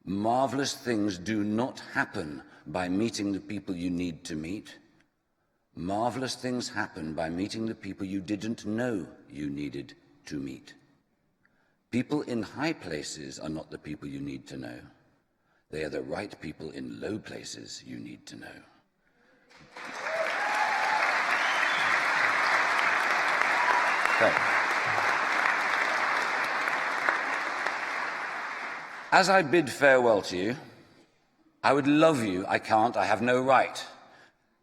Marvelous things do not happen by meeting the people you need to meet. Marvelous things happen by meeting the people you didn't know you needed to meet. People in high places are not the people you need to know. They are the right people in low places you need to know. Okay. As I bid farewell to you, I would love you, I can't, I have no right,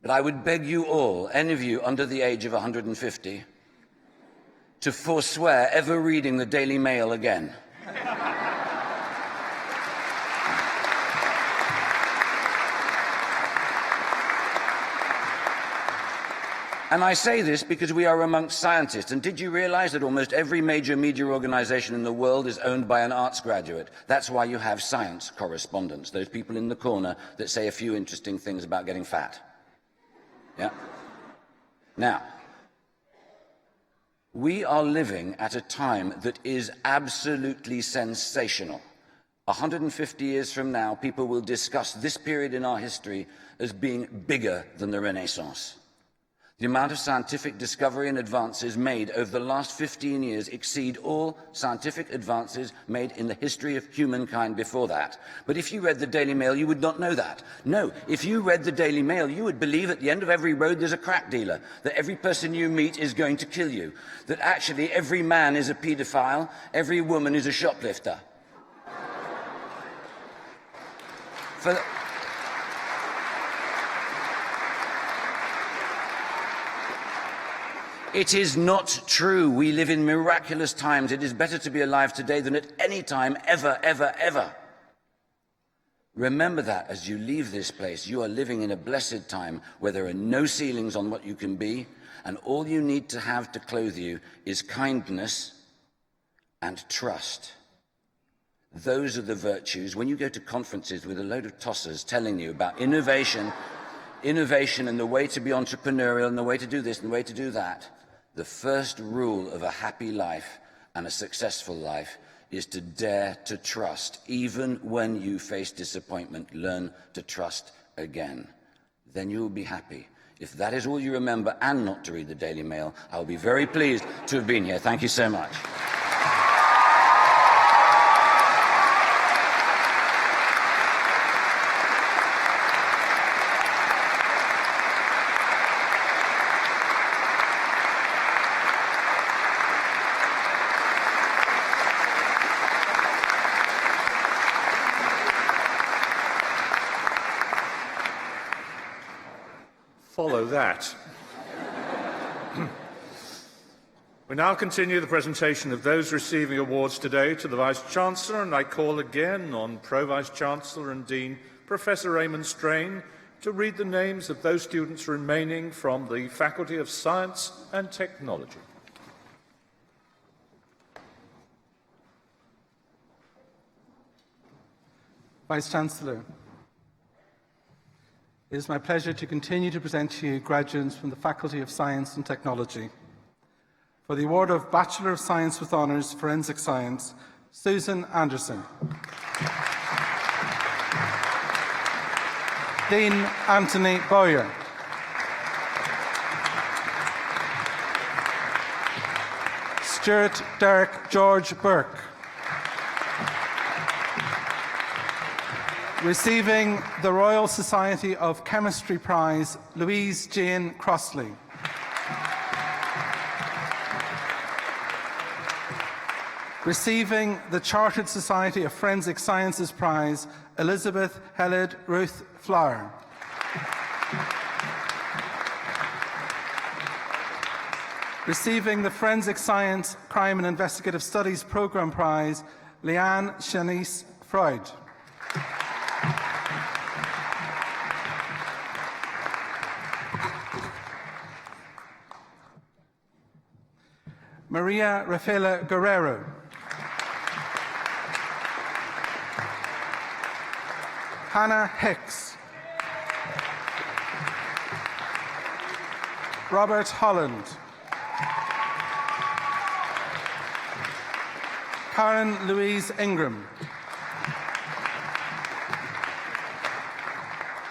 but I would beg you all, any of you under the age of 150, to forswear ever reading the Daily Mail again. And I say this because we are amongst scientists. And did you realize that almost every major media organization in the world is owned by an arts graduate? That's why you have science correspondents, those people in the corner that say a few interesting things about getting fat. Yeah? Now, we are living at a time that is absolutely sensational. 150 years from now, people will discuss this period in our history as being bigger than the Renaissance. The amount of scientific discovery and advances made over the last 15 years exceed all scientific advances made in the history of humankind before that. But if you read the Daily Mail, you would not know that. No, if you read the Daily Mail, you would believe at the end of every road there's a crack dealer, that every person you meet is going to kill you, that actually every man is a paedophile, every woman is a shoplifter. It is not true. We live in miraculous times. It is better to be alive today than at any time, ever, ever, ever. Remember that as you leave this place. You are living in a blessed time where there are no ceilings on what you can be, and all you need to have to clothe you is kindness and trust. Those are the virtues. When you go to conferences with a load of tossers telling you about innovation and the way to be entrepreneurial and the way to do this and the way to do that, the first rule of a happy life and a successful life is to dare to trust. Even when you face disappointment, learn to trust again. Then you will be happy. If that is all you remember and not to read the Daily Mail, I will be very pleased to have been here. Thank you so much. Follow that. We now continue the presentation of those receiving awards today to the Vice-Chancellor, and I call again on Pro-Vice-Chancellor and Dean Professor Raymond Strain to read the names of those students remaining from the Faculty of Science and Technology. Vice-Chancellor, it is my pleasure to continue to present to you graduates from the Faculty of Science and Technology. For the award of Bachelor of Science with Honours Forensic Science, Susan Anderson. Dean Anthony Bowyer. Stuart Derek George Burke. Receiving the Royal Society of Chemistry Prize, Louise Jane Crossley. Receiving the Chartered Society of Forensic Sciences Prize, Elizabeth Helid Ruth Flower. Receiving the Forensic Science, Crime and Investigative Studies Programme Prize, Leanne Shanice Freud. Maria Rafaela Guerrero. Hannah Hicks. Robert Holland. Karen Louise Ingram.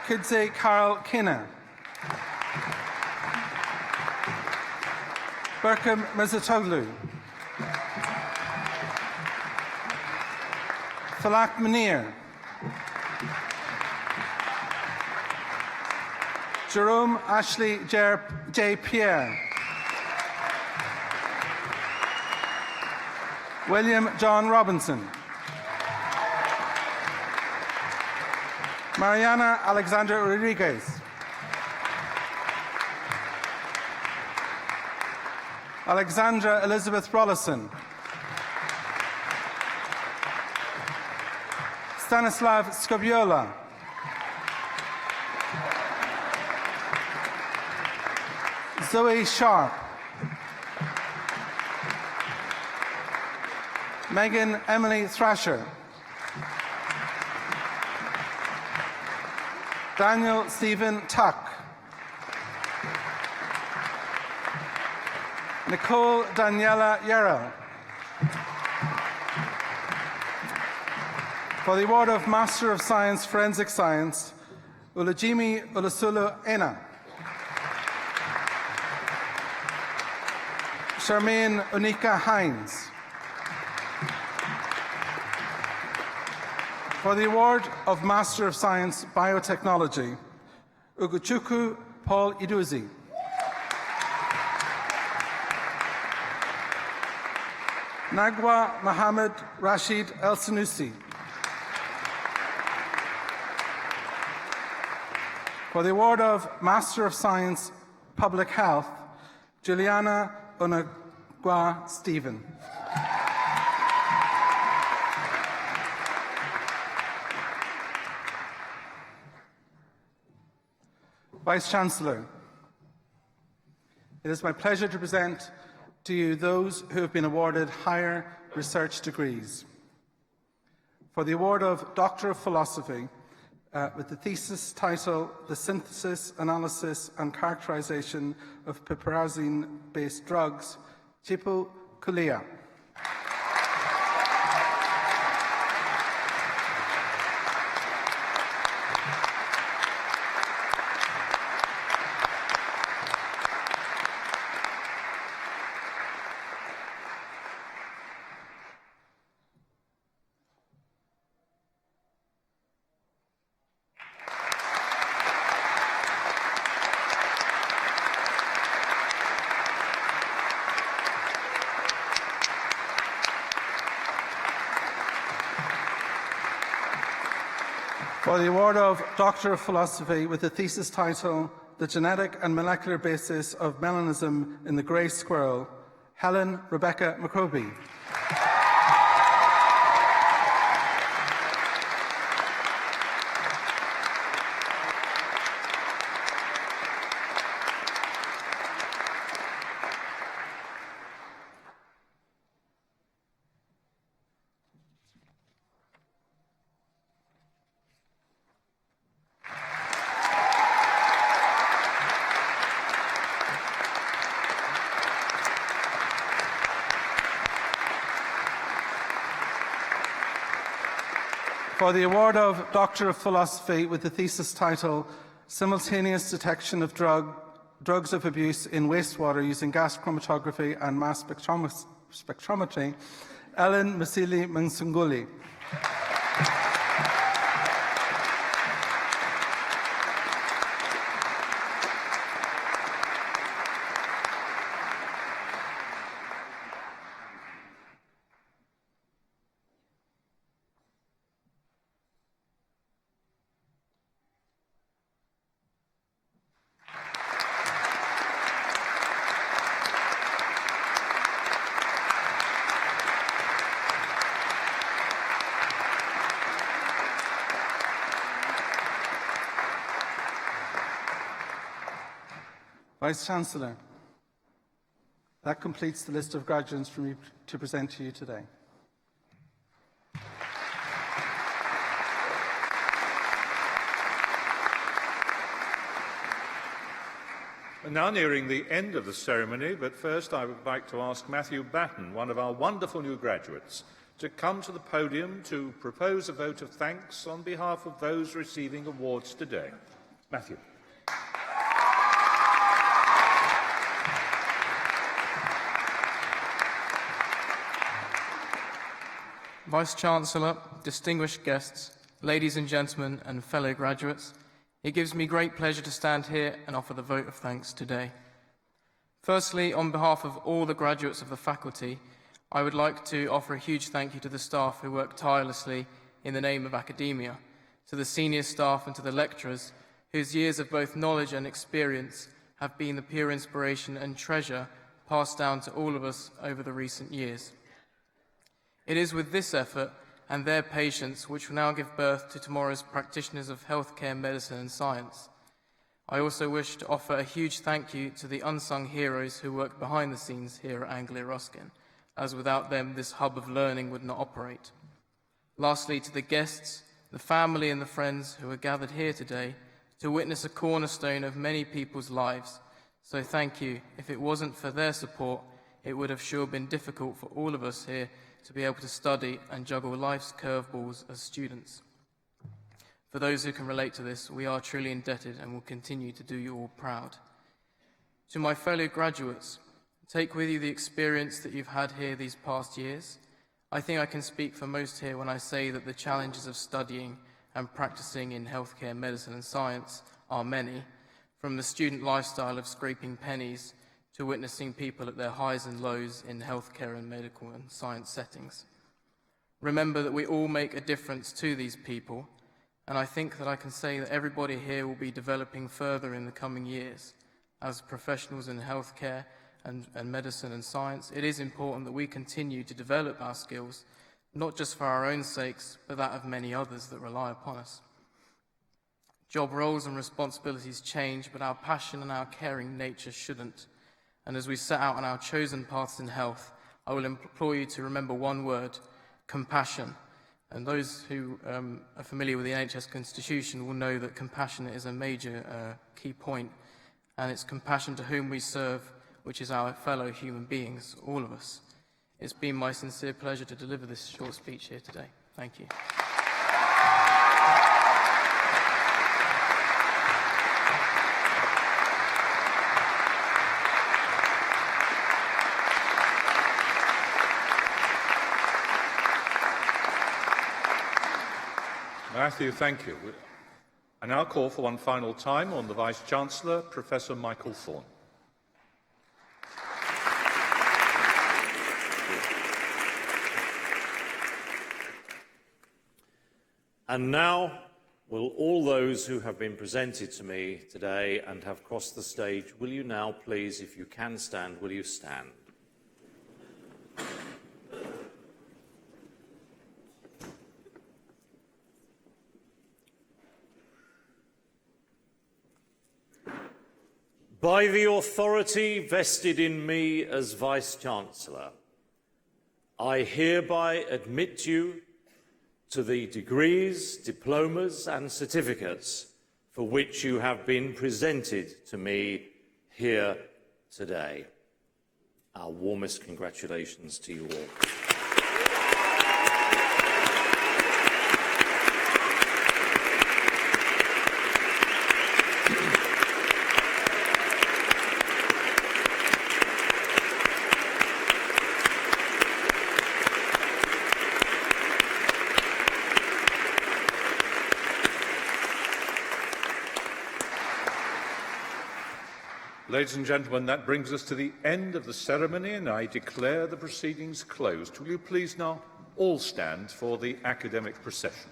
Kidze Carol Kinna. Berkham Mezatoglu. Falak Munir. Jerome Ashley J. Pierre. William John Robinson. Mariana Alexandra Rodriguez. Alexandra Elizabeth Rollison. Stanislav Skobiola. Zoe Sharp. Megan Emily Thrasher. Daniel Stephen Tuck. Nicole Daniela Yarrow. For the award of Master of Science, Forensic Science, Ulajimi Ulasulu Ena. Charmaine Unika Hines. For the award of Master of Science, Biotechnology, Ugochukwu Paul Iduzi. Nagwa Mohammed Rashid El Sanusi. For the award of Master of Science, Public Health, Juliana Onagwa Stephen. Vice-Chancellor, it is my pleasure to present to you those who have been awarded higher research degrees. For the award of Doctor of Philosophy, with the thesis title, The Synthesis, Analysis and Characterization of Piperazine-Based Drugs, Chipu Kulia. For the award of Doctor of Philosophy with the thesis title, The Genetic and Molecular Basis of Melanism in the Grey Squirrel, Helen Rebecca McRoby. For the award of Doctor of Philosophy with the thesis title, Simultaneous Detection of Drugs of Abuse in Wastewater Using Gas Chromatography and Mass Spectrometry, Ellen Masili Mansunguli. Vice-Chancellor, that completes the list of graduates for me to present to you today. We're now nearing the end of the ceremony, but first I would like to ask Matthew Batten, one of our wonderful new graduates, to come to the podium to propose a vote of thanks on behalf of those receiving awards today. Matthew. Vice-Chancellor, distinguished guests, ladies and gentlemen, and fellow graduates, it gives me great pleasure to stand here and offer the vote of thanks today. Firstly, on behalf of all the graduates of the faculty, I would like to offer a huge thank you to the staff who work tirelessly in the name of academia, to the senior staff and to the lecturers whose years of both knowledge and experience have been the pure inspiration and treasure passed down to all of us over the recent years. It is with this effort and their patience which will now give birth to tomorrow's practitioners of healthcare, medicine and science. I also wish to offer a huge thank you to the unsung heroes who work behind the scenes here at Anglia Ruskin, as without them this hub of learning would not operate. Lastly, to the guests, the family and the friends who are gathered here today to witness a cornerstone of many people's lives. So thank you. If it wasn't for their support, it would have sure been difficult for all of us here to be able to study and juggle life's curveballs as students. For those who can relate to this, we are truly indebted and will continue to do you all proud. To my fellow graduates, take with you the experience that you've had here these past years. I think I can speak for most here when I say that the challenges of studying and practicing in healthcare, medicine and science are many, from the student lifestyle of scraping pennies to witnessing people at their highs and lows in healthcare and medical and science settings. Remember that we all make a difference to these people, and I think that I can say that everybody here will be developing further in the coming years. As professionals in healthcare and medicine and science, it is important that we continue to develop our skills, not just for our own sakes, but that of many others that rely upon us. Job roles and responsibilities change, but our passion and our caring nature shouldn't. And as we set out on our chosen paths in health, I will implore you to remember one word: compassion. And those who are familiar with the NHS Constitution will know that compassion is a major key point, and it's compassion to whom we serve, which is our fellow human beings, all of us. It's been my sincere pleasure to deliver this short speech here today. Thank you. Matthew, thank you. I now call for one final time on the Vice-Chancellor, Professor Michael Thorne. And now, will all those who have been presented to me today and have crossed the stage, will you now please, if you can stand, will you stand? By the authority vested in me as Vice-Chancellor, I hereby admit you to the degrees, diplomas and certificates for which you have been presented to me here today. Our warmest congratulations to you all. Ladies and gentlemen, that brings us to the end of the ceremony, and I declare the proceedings closed. Will you please now all stand for the academic procession?